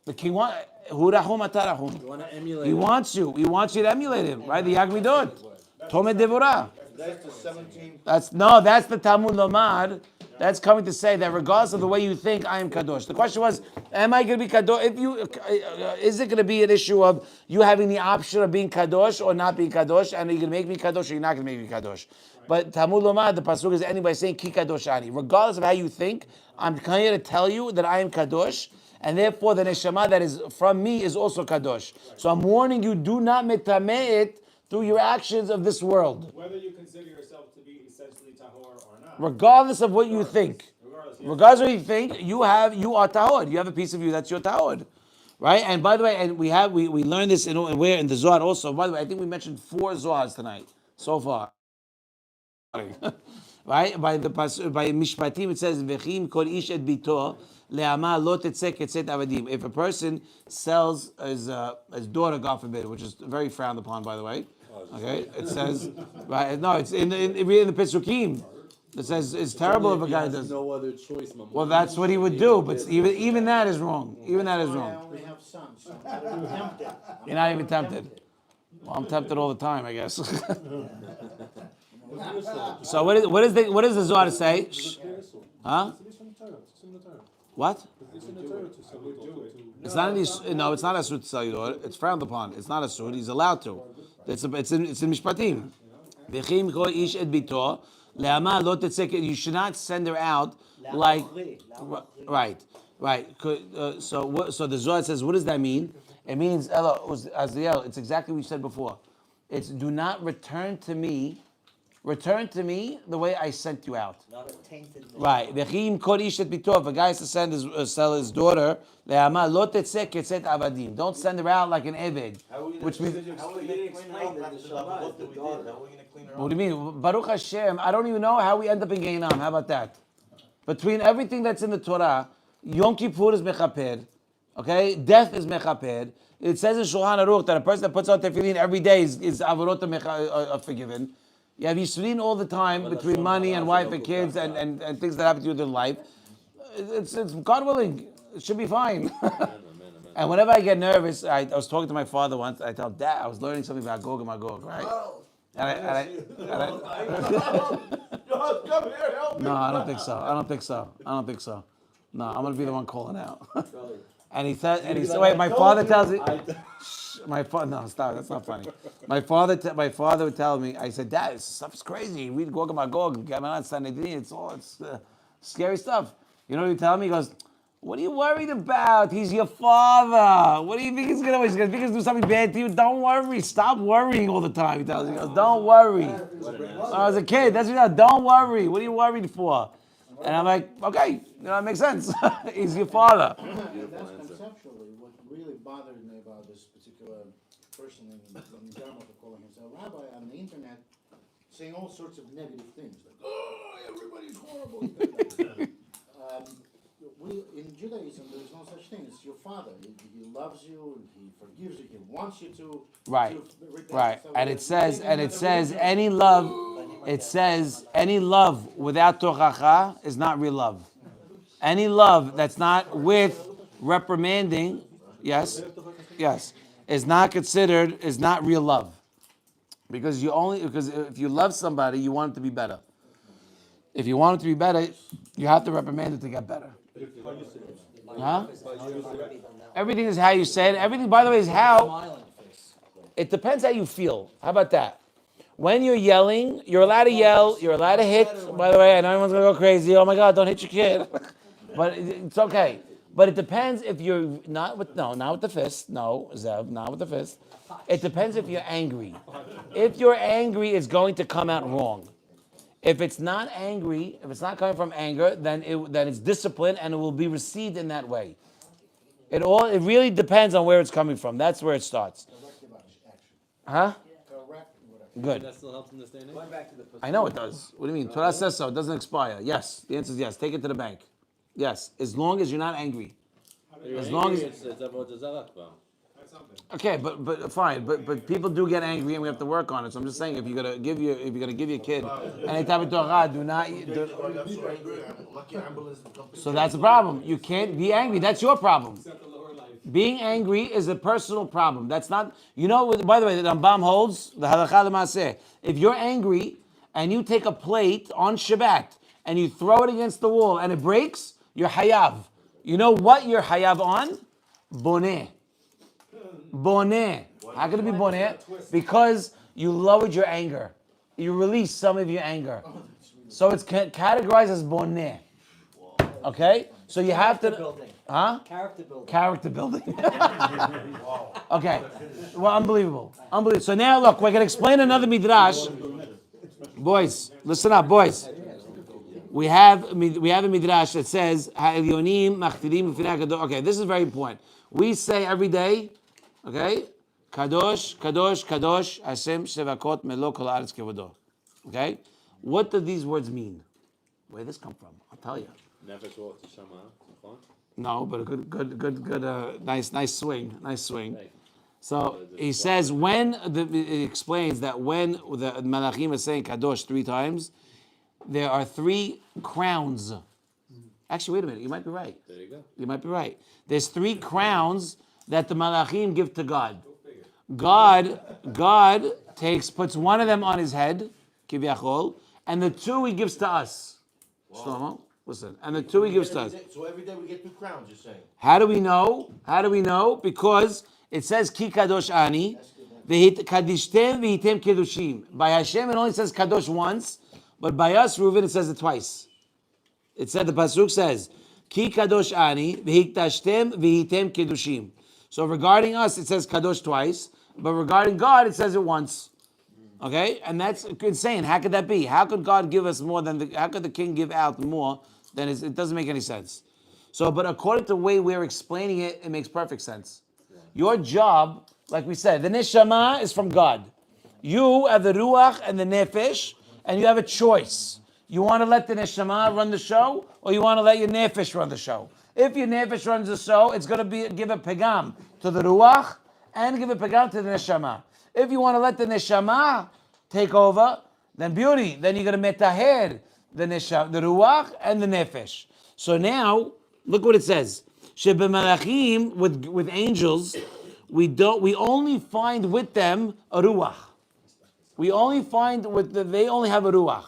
the king wants. Hu rahum atarahum. You want to emulate He wants you. He wants you to emulate him, right? The Yagmidot. Tomed Devorah. That's the 17th. That's the Talmud Lomad. That's coming to say that regardless of the way you think, I am kadosh. The question was, am I going to be kadosh? Is it going to be an issue of you having the option of being kadosh or not being kadosh? And are you going to make me kadosh or you're not going to make me kadosh? But Talmud Lomad, the pasuk is anybody saying ki kadosh ani. Regardless of how you think, I'm here to tell you that I am kadosh, and therefore the neshama that is from me is also kadosh. So I'm warning you, do not metameh it through your actions of this world. Whether you consider yourself to be essentially tahor or not. Regardless of what you think. Regardless of what you think, you are tahor. You have a piece of you that's your tahor. Right? And by the way, and we learned this in the Zohar also. By the way, I think we mentioned 4 Zohars tonight so far. Right? By Mishpatim it says, V'chim kol ish et bito le'ama lo tetzeh ketzet avadim. If a person sells his daughter, God forbid, which is very frowned upon, by the way. Okay, it says, right? No, it's in the Pesukim. It says it's terrible if a guy does. No other choice, Mama. Well, that's what he would do, but even that is wrong. Even that is I wrong. only have sons, so I'm tempted. You're not even tempted. Well, I'm tempted all the time, I guess. So what does the Zohar say? Huh? What? It's in the Torah to sell it to. It's not it's not a suit to sell your daughter. It's frowned upon. It's not a suit. He's allowed to. It's in Mishpatim. V'chim kol ish et bito le'ama lo tetzeh. You should not send her out like right. So the Zohar says, what does that mean? It means Ella Azriel. It's exactly what you said before. It's do not return to me return to me the way I sent you out. Not a tainted. Right. V'chim kol ish et bito. If a guy has to sell his daughter, le'ama lo tetzeh ketzet avadim. Don't send her out like an eved. Which means, How are you gonna explain that the Shabbat is the daughter? what do you mean? Baruch Hashem, I don't even know how we end up in Gaon. How about that? Between everything that's in the Torah, Yom Kippur is mechaper, okay? Death is mechaper. It says in Shulchan Aruch that a person that puts on tefillin every day is avarot forgiven. You have Yisrin all the time between money and wife and kids and things that happen to you in their life. It's God willing. It should be fine. And whenever I get nervous, I was talking to my father once. I tell Dad, I was learning something about Gog and Magog, right? No, I don't think so. No, I'm gonna be the one calling out. And he said, wait, my father tells me. No, stop. That's not funny. My father would tell me. I said, Dad, this stuff's crazy. Read Gog and Magog, it's scary stuff. You know what he tell me? He goes, what are you worried about? He's your father. What do you think he's gonna do? He's gonna do something bad to you? Don't worry. Stop worrying all the time. He tells me, he goes, don't worry. So I was a kid. That's what he said. Don't worry. What are you worried for? And I'm like, okay, it makes sense. He's your father. That's conceptually what really bothered me about this particular person in Gaon calling himself rabbi on the internet, saying all sorts of negative things, like, oh, everybody's horrible. In Judaism, there is no such thing. It's your father. He loves you, he forgives you, he wants you to. Right. to repent. Right. So And it says everything- any love without tochacha is not real love. Any love that's not with reprimanding, yes, is not real love. Because if you love somebody, you want it to be better. If you want it to be better, you have to reprimand it to get better. Huh? Everything is how you say it. Everything, by the way, is how. Smiling face. It depends how you feel. How about that? When you're yelling, you're allowed to yell. You're allowed to hit. By the way, I know everyone's gonna go crazy. Oh my God, don't hit your kid. But it's okay. But it depends if you're not with the fist. No, Zev, not with the fist. It depends if you're angry. If you're angry, it's going to come out wrong. If it's not angry, if it's not coming from anger, then it's discipline and it will be received in that way. It really depends on where it's coming from. That's where it starts. Huh? Good. That still helps in this day and age? I know it does. What do you mean? Torah says so. It doesn't expire. Yes. The answer is yes. Take it to the bank. Yes. As long as you're not angry. As long as it's about the zarak, okay, but fine. But people do get angry, and we have to work on it. So I'm just saying, if you're gonna give your kid any type of Torah, do not. So that's the problem. You can't be angry. That's your problem. Being angry is a personal problem. That's not. You know. By the way, the Rambam holds the halakha l'maaseh. If you're angry and you take a plate on Shabbat and you throw it against the wall and it breaks, you're hayav. You know what you're hayav on? Boneh. Boneh. How can it be boneh? Because you lowered your anger. You released some of your anger. So it's categorized as boneh. Okay? So you have to... Building. Huh? Character building. Okay. Well, unbelievable. So now look, we're going to explain another midrash. Boys, listen up, boys. We have a midrash that says, okay, this is very important. We say every day, okay, Kadosh, Kadosh, Kadosh, Hashem Shevakot Melo Kol Haaretz Kevodo. Okay? What do these words mean? Where did this come from? I'll tell you. No, but a good, nice swing. So he says it explains that when the Malachim is saying Kadosh 3 times, there are 3 crowns. Actually, wait a minute. You might be right. There you go. You might be right. There's 3 crowns that the Malachim give to God. God puts one of them on his head, Kivyachol, and the 2 he gives to us. Shlomo, listen. And the 2 he gives to us. So every day we get 2 crowns, you're saying? How do we know? Because it says Ki Kadosh Ani, Kadishtem v'hitem Kedoshim. By Hashem it only says Kadosh once, but by us, Reuven, it says it twice. It said, the Pasuk says, Ki Kadosh Ani, v'hiktashtem v'hitem Kedoshim. So regarding us, it says Kadosh twice, but regarding God, it says it once. Okay, and that's insane. How could that be? How could God give us more than how could the king give out more than it doesn't make any sense. So, but according to the way we're explaining it, it makes perfect sense. Your job, like we said, the neshama is from God. You have the ruach and the nefesh, and you have a choice. You want to let the neshama run the show, or you want to let your nefesh run the show. If your nefesh runs the show, it's going to give a pegam to the ruach and give a pegam to the neshama. If you want to let the neshama take over, then beauty. Then you're going to metaher the ruach and the nefesh. So now, look what it says. Shebemalachim, with angels, we only find with them a ruach. We only find they only have a ruach.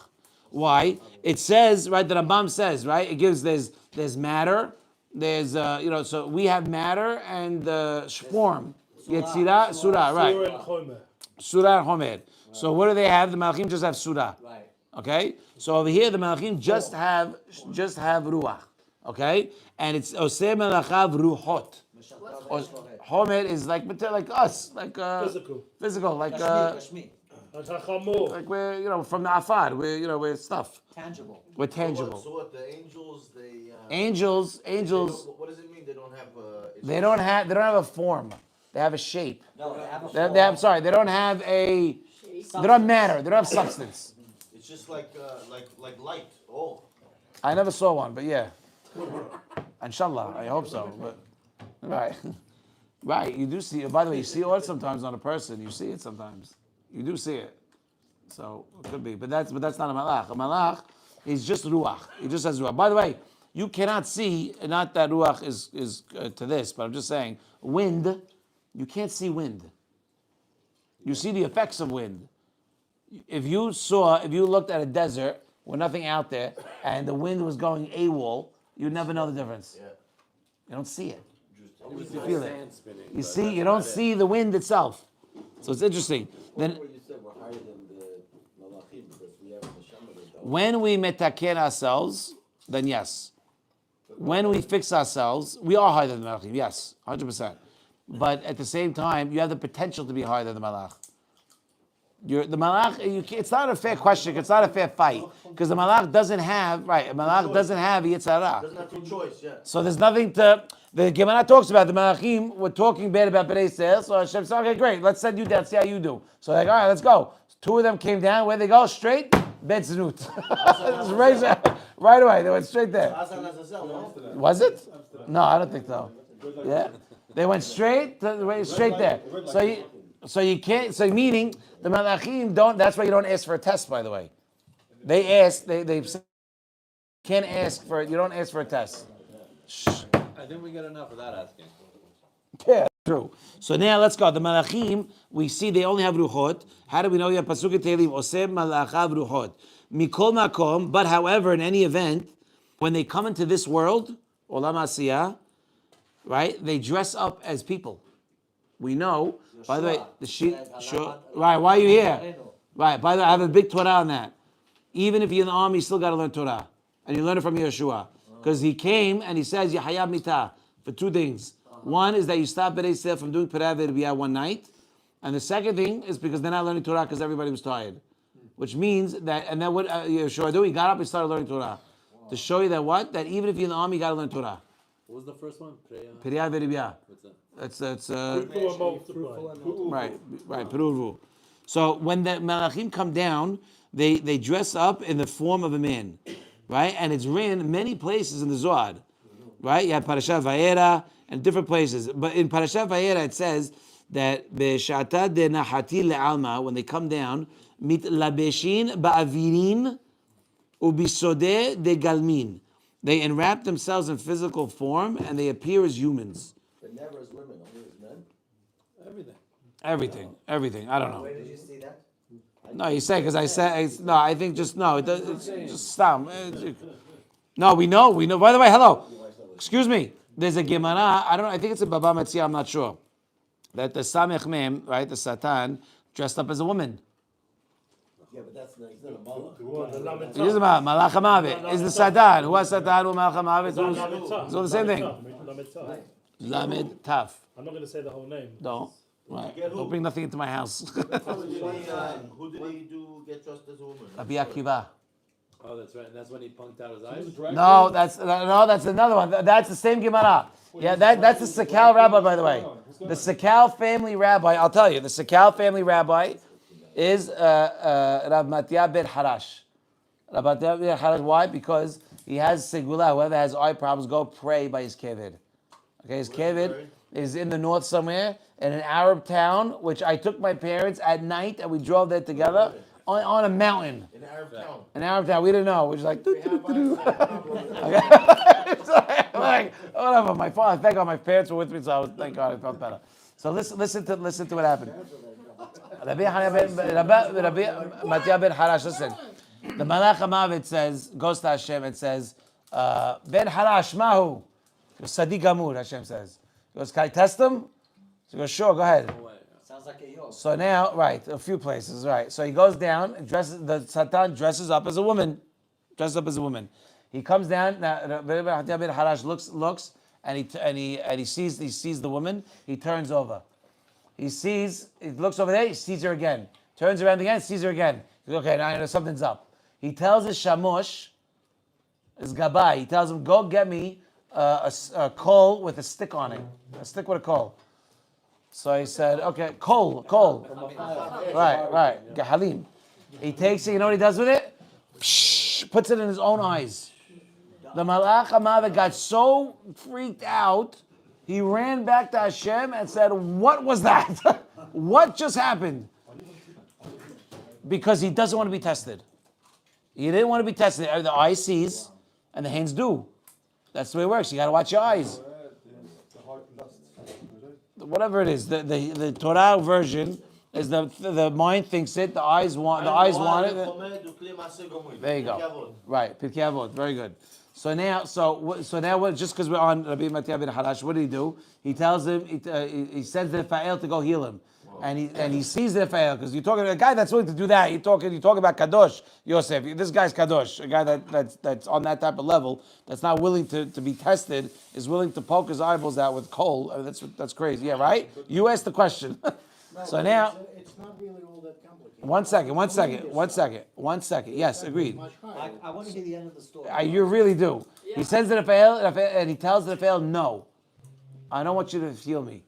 Why? It says, right, the Rambam says, right, it gives, there's matter, there's, so we have matter and form. Yetzirah, surah, right. Surah and Chomer. Surah and Homer. So what do they have? The Malachim just have surah. Right. Okay? So over here, the Malachim just have ruach. Okay? And it's Oseh Melachav Ruhot. Homer is like us, like physical, like Gashmi. like we're from the afar, we're stuff. Tangible. We're tangible. So what, the angels, they... Angels. What does it mean they don't have They don't have a form. They have a shape. No, they have a They have they don't have a. They don't have matter. They don't have substance. It's just like light. Oh. I never saw one, but yeah. Inshallah, I hope so. But right, right. You do see it. By the way, you see it sometimes on a person. You see it sometimes. You do see it. So it could be, but that's not a malach. A malach is just ruach. He just has ruach. By the way, you cannot see. Not that ruach is to this, but I'm just saying wind. You can't see wind. You see the effects of wind. If you looked at a desert with nothing out there and the wind was going AWOL, you'd never know the difference. Yeah. You don't see it. You feel it. You don't see the wind itself. So it's interesting. Then You said we're higher than the malachim because we have the neshama. when we metaken ourselves, then yes. When we fix ourselves, we are higher than the malachim. Yes, 100%. But at the same time, you have the potential to be higher than the malach. The malach, it's not a fair question. It's not a fair fight because the malach doesn't have yitzhara. Doesn't have no choice, yeah. So there's nothing to. The Gemara talks about the malachim. We're talking bad about Bnei Yisrael. So Hashem said, "Okay, great. Let's send you down. See how you do." So they're like, "All right, let's go." Two of them came down. Where they go? Straight. Bet znut. Right away. They went straight there. Was it? No, I don't think so. Yeah. They went straight there. So you can't. So meaning the malachim don't. That's why you don't ask for a test. By the way, they ask. They can't ask for. You don't ask for a test. Shh. I think we get enough of that asking. Yeah, true. So now let's go. The malachim. We see they only have ruchot. How do we know? You have pasuk Tehillim. Oseh malachav ruchot. Mikol makom. But however, in any event, when they come into this world, olam asiyah, right? They dress up as people. We know. By the way, the sheep. Sure. Right. Why are you here? Right. By the way, I have a big Torah on that. Even if you're in the army, you still got to learn Torah, and you learn it from Yeshua, because he came and he says Yahayab mitah for two things. One is that you stop Bnei Yisrael from doing Perah v'Ribiyah one night, and the second thing is because they're not learning Torah because everybody was tired, which means that. And then what Yeshua do? He got up and started learning Torah to show you that what? That even if you're in the army, you got to learn Torah. What was the first one? Perah v'Ribiyah. What's that? That's Right. right. Peruvu. So when the malachim come down, they dress up in the form of a man, right? And it's written many places in the Zohar, right? You have Parshat Vayera and different places, but in Parshat Vayera it says that be'shata de nahati le'alma, when they come down, mit labeshin ba'avirin ubisodeh de galmin, they enwrap themselves in physical form and they appear as humans. But never as women, only as men. Everything. I don't know. Where did you see that? No, you say because I said no. I think just no. It's just stop. No, we know. By the way, hello. Excuse me. There's a Gemara. I don't know. I think it's a Baba Metzia. I'm not sure. That the Samech Mem, right, the Satan, dressed up as a woman. Yeah, but that's not, he's not a malach. It is a Malach HaMavet. Is the Satan? Who has Satan? Who Malach HaMavet? It's all the same thing. Lamed Taf. I'm not going to say the whole name. No. Right. Get who? Don't bring nothing into my house. Who did he do get trust as a woman? Rabbi Akiva. Oh, that's right. And that's when he punked out his He was eyes. dragged No, in. that's another one. That's the same Gemara. Yeah, that's the Sakkal rabbi, by the way. The Sakkal family rabbi. I'll tell you, the Sakkal family rabbi is Rav Matya ben Harash. Rav Matya ben Harash. Why? Because he has segula. Whoever has eye problems, go pray by his kevid. Okay, his kevid is in the north somewhere in an Arab town, which I took my parents at night and we drove there together on a mountain. In Arab town. An Arab town, we didn't know. We're just like, We have problem. It's like, whatever. My father, thank God, my parents were with me, so thank God I felt better. So listen to what happened. Rabbi Matya ben Harash, listen. The Malach HaMavet says, goes to Hashem and says, Ben Harash, Mahu. Sadiq Gamur, Hashem says. He goes, can I test him? So he goes, sure, go ahead. Sounds like a yoke. So now, right, a few places, right. So he goes down, and the Satan dresses up as a woman. He comes down, now Rabbi Matya ben Harash looks, and he sees the woman, he turns over. He looks over there, he sees her again. Turns around again, sees her again. He goes, okay, now I know something's up. He tells his shamush, his gabai, he tells him, go get me a coal with a stick on it. A stick with a coal. So he said, okay, coal. Right, Halim. He takes it, you know what he does with it? Psh, puts it in his own eyes. The Malach HaMavet got so freaked out, he ran back to Hashem and said, what was that? What just happened? Because he doesn't want to be tested. He didn't want to be tested. The eye sees, and the hands do. That's the way it works. You got to watch your eyes. Whatever it is, the Torah version is the mind thinks it, the eyes want it. There you go. Right, Pirkei Avot. Very good. So now, just because we're on Rabbi Matya ben Harash, what did he do? He tells him, he sends the Fa'el to go heal him. And he sees the Fa'el, because you're talking to a guy that's willing to do that. You talk about Kadosh, Yosef. This guy's Kadosh, a guy that's on that type of level, that's not willing to be tested, is willing to poke his eyeballs out with coal. I mean, that's crazy. Yeah, right? You asked the question. So now, It's not really all that complicated. One second. Yes, agreed. Much higher. I want to hear the end of the story. You really do. He sends the Fa'el, and he tells the Fa'el, no, I don't want you to heal me.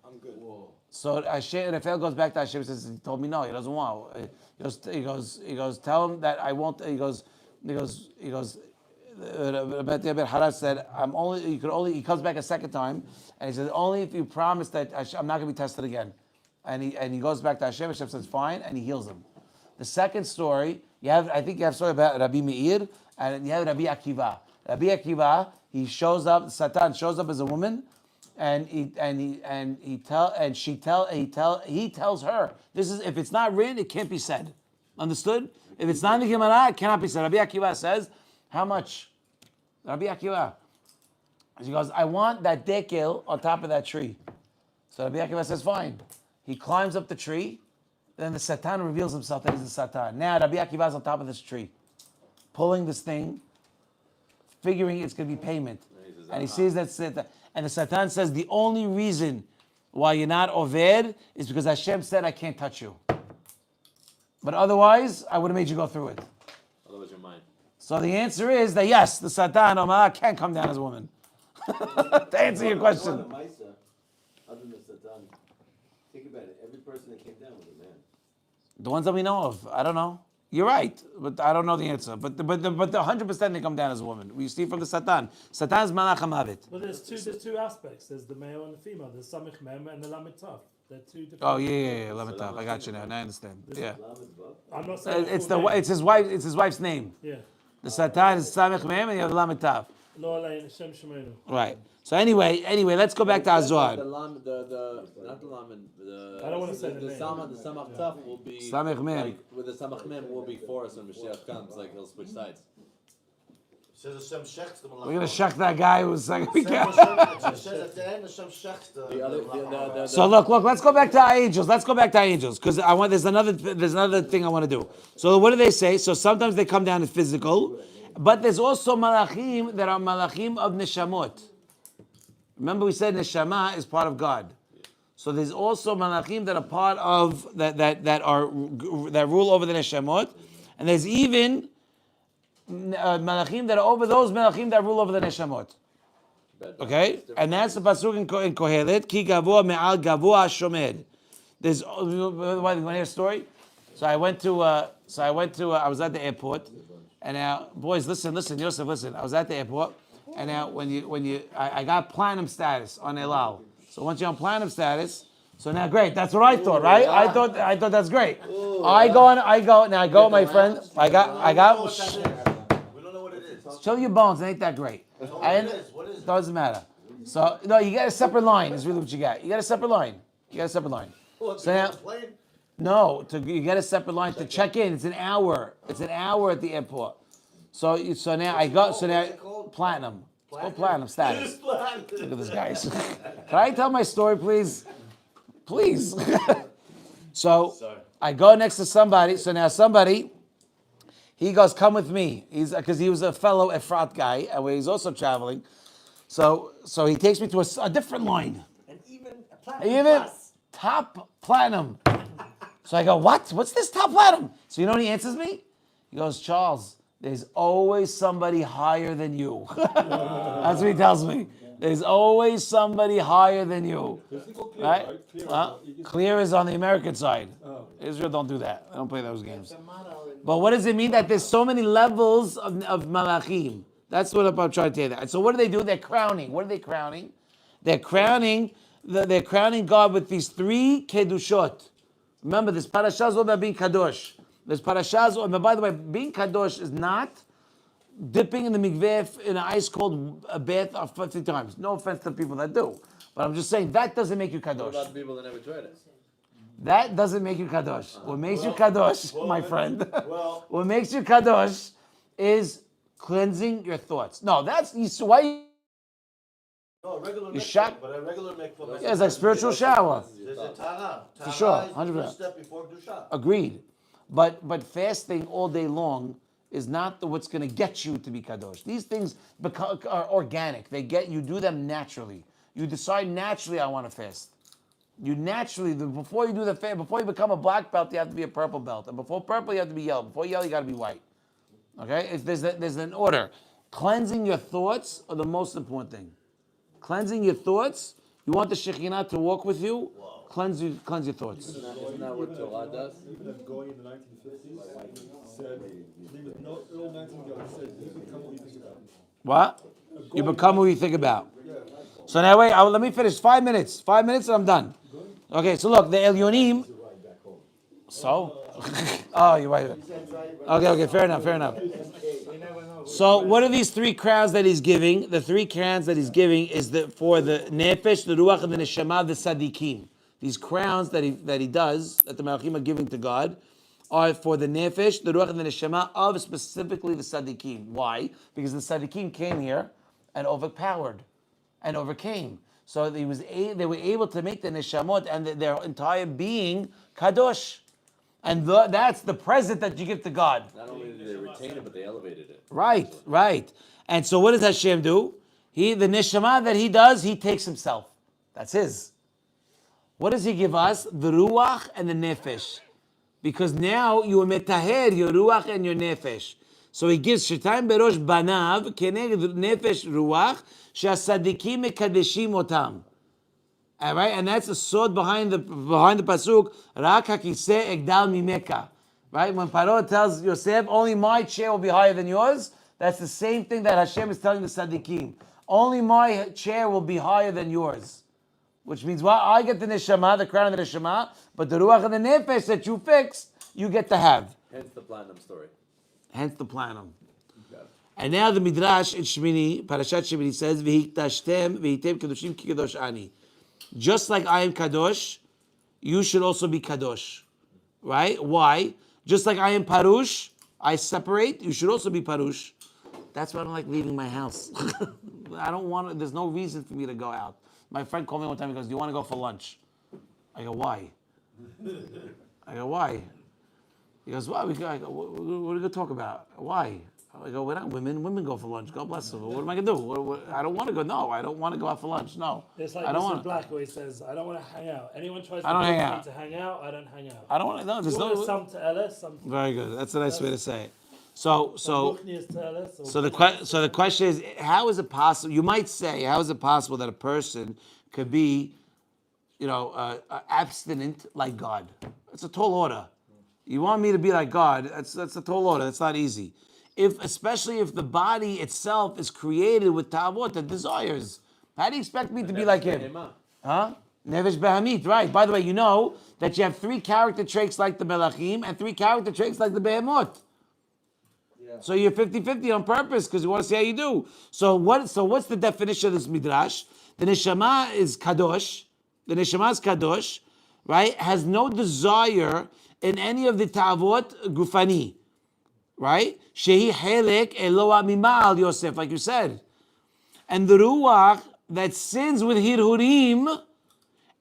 So Raphael goes back to Hashem and says, he told me no, he doesn't want. He goes, tell him that I won't. He goes. Rabbi ben Harash said, he comes back a second time, and he says, only if you promise that I'm not going to be tested again. And he goes back to Hashem. Hashem says, fine, and he heals him. The second story, I think you have a story about Rabbi Meir, and you have Rabbi Akiva. Rabbi Akiva, Satan shows up as a woman, and he tells her, this is, if it's not written, it can't be said. Understood? If it's not in the Gemara, it cannot be said. Rabbi Akiva says, how much? Rabbi Akiva. She goes, I want that dekel on top of that tree. So Rabbi Akiva says, fine. He climbs up the tree, then the Satan reveals himself that he's the Satan. Now Rabbi Akiva is on top of this tree, pulling this thing, figuring it's going to be payment. And he sees that, and the Satan says, the only reason why you're not Oved is because Hashem said, I can't touch you. But otherwise, I would have made you go through it. Otherwise, you're mine. So the answer is that yes, the Satan, Omar, can come down as a woman. To answer your question. Other than Satan, think about it. Every person that came down was a man. The ones that we know of, I don't know. You're right, but I don't know the answer. But the 100% they come down as a woman. We see from the Satan. Satan is Malach HaMavet. Well, there's two aspects. There's the male and the female. There's Samich Mem and the Lamed Tav. They're two different. Oh yeah. Lamed. I got you now. Now I understand. Yeah. I'm not saying It's his wife's name. Yeah. The Satan is Samich Mem and you have Lamed Tav. Lo Alein Hashem Shemenu. Right. So anyway, let's go back to Azor. The not the lamed. I don't want to say the name. The samach taf will be Samech Mem. like, with the samach mem will be for us when Mashiach comes. Like he'll switch sides. Says Hashem shechs the malach. We're gonna shuck that guy who's like. It says at the end Hashem shechs the So look, let's go back to our angels. Because there's another thing I want to do. So what do they say? So sometimes they come down as physical, but there's also malachim that are malachim of neshamot. Remember we said neshama is part of God. So there's also malachim that are part of that rule over the neshamot, and there's even malachim that are over those malachim that rule over the neshamot. Okay, and that's the pasuk in Kohelet. Ki gavua me'al gavua shomed. There's. You want to hear a story? So I went to. I was at the airport, and now, boys, listen, Yosef, listen. I was at the airport, and now I got platinum status on El Al. So once you're on platinum status, so now great. That's what I thought, right? I thought that's great. I go, with my friend. I got. We don't know what it is. Show your bones. It ain't that great. What is it? Doesn't matter. So no, you get a separate line. Is really what you got. You got a separate line. So now, no, you get a separate line to check in. It's an hour. It's an hour at the airport. So now I got. So now platinum. It's called platinum status. Look at this guy. Can I tell my story, please? Please. So I go next to somebody. So now somebody. He goes, come with me. Because he was a fellow Efrat guy, and he's also traveling. So he takes me to a different line. And even a platinum plus. Top platinum. So I go, what? What's this top platinum? So you know what he answers me? He goes, Charles, there's always somebody higher than you. That's what he tells me. There's always somebody higher than you. Clear, Right? Clear, Well, clear is on the American side. Israel don't do that. They don't play those games. But what does it mean that there's so many levels of malachim? That's what I'm trying to tell you. That. So what do? They're crowning. What are they crowning? They're crowning God with these three kedushot. Remember, this parasha is all about being kadosh. This parasha is, and by the way, being kadosh is not dipping in the mikveh in an ice cold bath 50 times. No offense to people that do, but I'm just saying that doesn't make you What kadosh. about the people that never tried it? That doesn't make you kadosh. What makes you kadosh, my friend? What makes you kadosh is cleansing your thoughts. No, why. No, a regular You mikveh, shocked? but a regular mikveh. Yeah, it's like spiritual shower. There's a tara. For sure, Tara is the 100%. first step before kedusha. Agreed. But fasting all day long is not what's going to get you to be kadosh. These things are organic. You do them naturally. You decide naturally, I want to fast. You naturally, before you do the fast, before you become a black belt, you have to be a purple belt. And before purple, you have to be yellow. Before yellow, you got to be white. Okay? There's an order. Cleansing your thoughts are the most important thing. Cleansing your thoughts. You want the Shekhinah to walk with you? Cleanse your thoughts. Isn't that what Torah does? Even that Gaon in the 1950s said, no early 1950s said, you become what you think about. What? You become who you think about. So now wait, let me finish. 5 minutes. 5 minutes and I'm done. Okay, so look, the Elyonim. So? Oh, you're right. Okay, fair enough. So what are these three crowns that he's giving? The three crowns that he's giving is for the nefesh, the ruach, and the neshama, the tzaddikim. These crowns that he does, that the malachim are giving to God, are for the nefesh, the ruach, and the neshama of specifically the tzaddikim. Why? Because the tzaddikim came here and overpowered and overcame. So they were able to make the neshamot and their entire being kadosh. And that's the present that you give to God. Not only did they retain it, but they elevated it. Right. And so what does Hashem do? The neshama that he does, he takes himself. That's his. What does he give us? The ruach and the nefesh. Because now you are metaher your ruach and your nefesh. So he gives shetayim berosh banav keneged nefesh ruach she'asadikim mekadeshim otam. All right, and that's the sword behind the pasuk. Rak hakiseh egdal mimeka. Right, when Paro tells Yosef, only my chair will be higher than yours. That's the same thing that Hashem is telling the tzaddikim. Only my chair will be higher than yours, which means I get the neshama, the crown of the neshama, but the ruach and the nefesh that you fixed, you get to have. Hence the platinum story. Hence the platinum. And now the Midrash in Shmini, Parashat Shmini says, "V'hiktashtem v'hitem kedoshim ki kedosh ani." Just like I am kadosh, you should also be kadosh, right? Why? Just like I am parush, I separate. You should also be parush. That's why I don't like leaving my house. I don't want to. There's no reason for me to go out. My friend called me one time. He goes, "Do you want to go for lunch?" I go, "Why?" I go, "Why?" He goes, "Why?" What are we going to talk about? Why? I go, we're not women. Women go for lunch. God bless them. What am I gonna do? I don't want to go. No, I don't want to go out for lunch. No, It's like I don't Mr. want. Black where he says, I don't want to hang out. Anyone tries I to don't hang force me out. to hang out, I don't hang out. I don't want to. No, there's You want no. some to Ellis, some to Very good. That's a nice way to say it. So Buchnias to Ellis. or So Buchnias the question is, how is it possible? You might say, how is it possible that a person could be, abstinent like God? It's a tall order. You want me to be like God? That's a tall order. That's not easy. Especially if the body itself is created with tavot, the desires. How do you expect me to be like him? Huh? Nevesh Behamit, right. By the way, you know that you have 3 character traits like the Melachim and 3 character traits like the Behemoth. So you're 50-50 on purpose because you want to see how you do. So what's the definition of this midrash? The neshama is kadosh. The neshama is kadosh, right? Has no desire in any of the tavot gufani, right? Shehi helek eloah mimal Yosef, like you said. And the ruach that sins with hirhurim,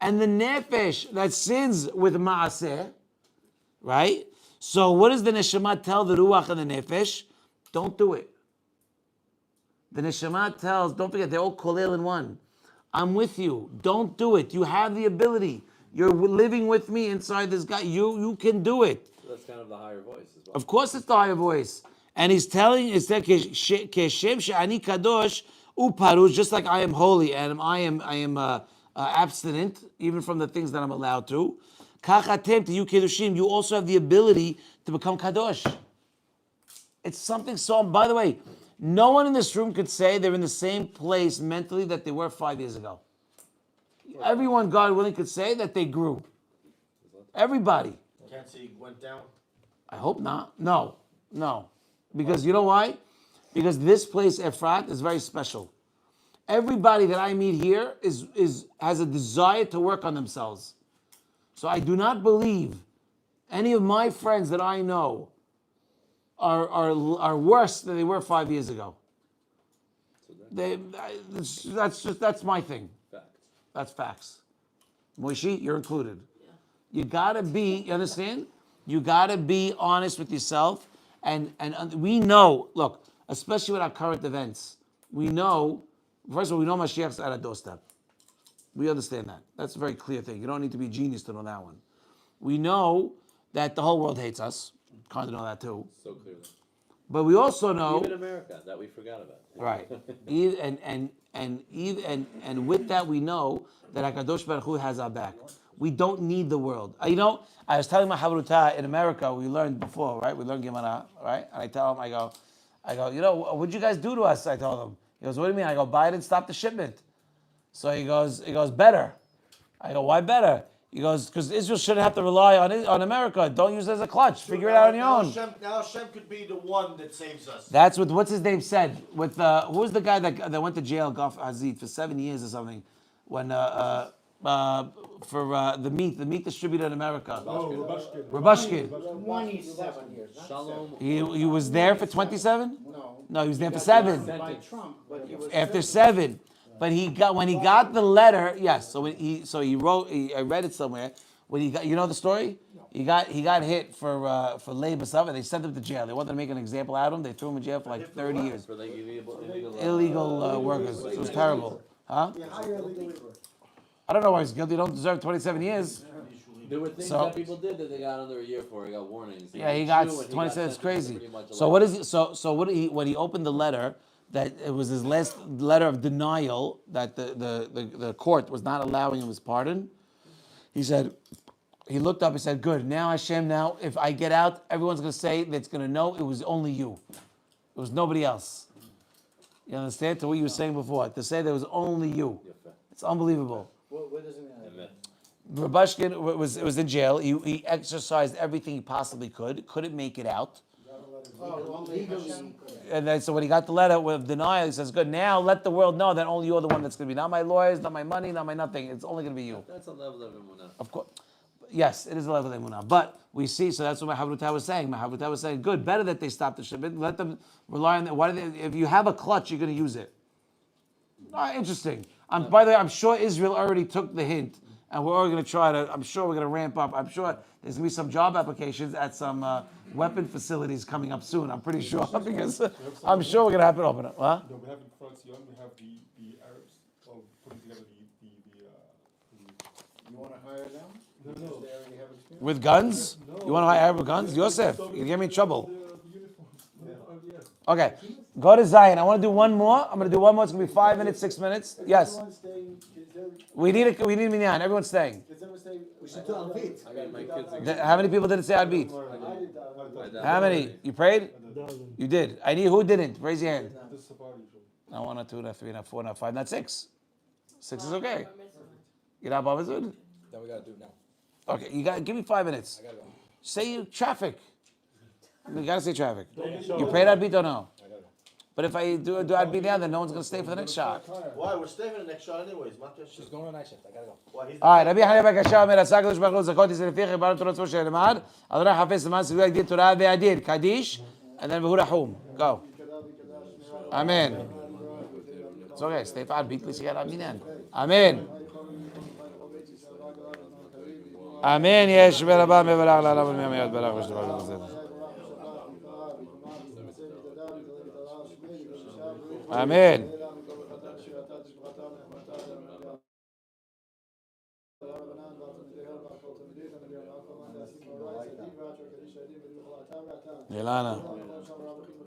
and the nefesh that sins with maaseh, right? So what does the neshama tell the ruach and the nefesh? Don't do it. The neshama tells, don't forget, they're all kolel in one. I'm with you. Don't do it. You have the ability. You're living with me inside this guy. You can do it. So that's kind of the higher voice as well. Of course it's the higher voice. And he's telling, it's that keshem she'ani kadosh uparush, just like I am holy and I am abstinent, even from the things that I'm allowed to. Kach atem to you kedoshim, you also have the ability to become kadosh. It's something so, by the way, no one in this room could say they're in the same place mentally that they were 5 years ago. Everyone, God willing, could say that they grew. Everybody. Can't say you went down. I hope not. No. Because you know why? Because this place, Efrat, is very special. Everybody that I meet here has a desire to work on themselves. So I do not believe any of my friends that I know are worse than they were 5 years ago. That's my thing. That's facts. Moishi, you're included. You gotta be, you understand? You gotta be honest with yourself. And we know, look, especially with our current events, we know, first of all, we know Mashiach's at our doorstep. We understand that. That's a very clear thing. You don't need to be a genius to know that one. We know that the whole world hates us. Kind of know that too. So clearly. But we also know, Even America, that we forgot about. right? And with that, we know that Hakadosh Baruch Hu has our back. We don't need the world. I was telling my Havruta in America, we learned before, right? We learned Gemara, right? And I tell him, I go, what'd you guys do to us? I told him. He goes, what do you mean? I go, Biden stopped the shipment. So he goes, better. I go, why better? He goes, because Israel shouldn't have to rely on America. Don't use it as a clutch. Figure it out on your own. Now Hashem could be the one that saves us. That's what's his name said. With who was the guy that went to jail, Gaf Azid, for 7 years or something, when for the meat distributor in America. Rabushkin. 27 years. not Shalom. He was there for 27? No. No, he was there for 7. By Trump, but he was After 7. But when he got the letter, yes. So he wrote. I read it somewhere. When he got, you know the story? He got hit for labor stuff, and they sent him to jail. They wanted to make an example out of him. They threw him in jail for like 30 years. For like Illegal workers. It was terrible, huh? I don't know why he's guilty. He don't deserve 27 years. There were things So- that people did that they got under a year for. He got warnings. Yeah, he got Jew and 27. It's sentenced to crazy. pretty much a So life. what is he? So what did he? When he opened the letter, that it was his last letter of denial that the court was not allowing him his pardon. He said, he looked up. He said, "Good. Now Hashem. Now if I get out, everyone's going to say that's going to know it was only you. It was nobody else. You understand? To what you were saying before, to say there was only you. It's unbelievable." What does it mean? Rabushkin was in jail. He exercised everything he possibly could. Couldn't make it out. Only Hashem. And then so when he got the letter with denial, he says, "Good. Now let the world know that only you're the one that's going to be. Not my lawyers, not my money, not my nothing. It's only going to be you." That's a level of emunah. Of course. Yes, it is a level of emunah. But we see, so that's what Mahavruta was saying. Mahavruta was saying, good, better that they stop the shipment. Let them rely on that. Why do they, if you have a clutch, you're going to use it. Interesting. By the way, I'm sure Israel already took the hint and we're all going to try to. I'm sure we're going to ramp up. I'm sure there's going to be some job applications at some weapon facilities coming up soon. I'm pretty sure because I'm sure we're going to have to open up. Huh? No, we have in Francion, we have the Arabs putting together You wanna hire them? No. Because they already have experience? With guns? You want to hire Arab with guns? Yosef, you get me in trouble. the uniforms. Yeah. Okay, go to Zion. I want to do one more. I'm going to do one more. It's going to be 5 minutes, 6 minutes. Yes. Everyone's staying, We need a minyan. Everyone's staying. kids ever stay? We should do Alvit. I got my kids. How many people didn't say I'd beat? How many? You prayed? Doesn't. You did. I need who didn't. Raise your hand. This is Safari. Not 1, not 2, not 3, not 4, not 5, not 6. 6 is okay. You're not bar mitzvah? Then we gotta do it now. Okay, you got. Give me 5 minutes. I gotta go. Say you traffic. You gotta say traffic. Don't You show prayed I'd beat or no? I gotta go. But if I do I'd beat now, then no one's gonna stay for the next shot. Why? We're staying for the next shot anyways. She's going on night shift. I gotta go. Why? He's All right, Rabbi Chaim Kanievski אומר, עשה הקדוש ברוך הוא זכות ישראל לפיך, חיברנו תורת צבא שנאמר, אדוני חפש למען סידור הגדיר תורה והדין, קדיש, and then והוא רחום. Go. Amen. It's okay, stay for beat, please, you got Amen. Amen. Amen. יש ברבה מברך לעולם ולמימיות ברך ושתברך ובסדר. Amen. Ilana.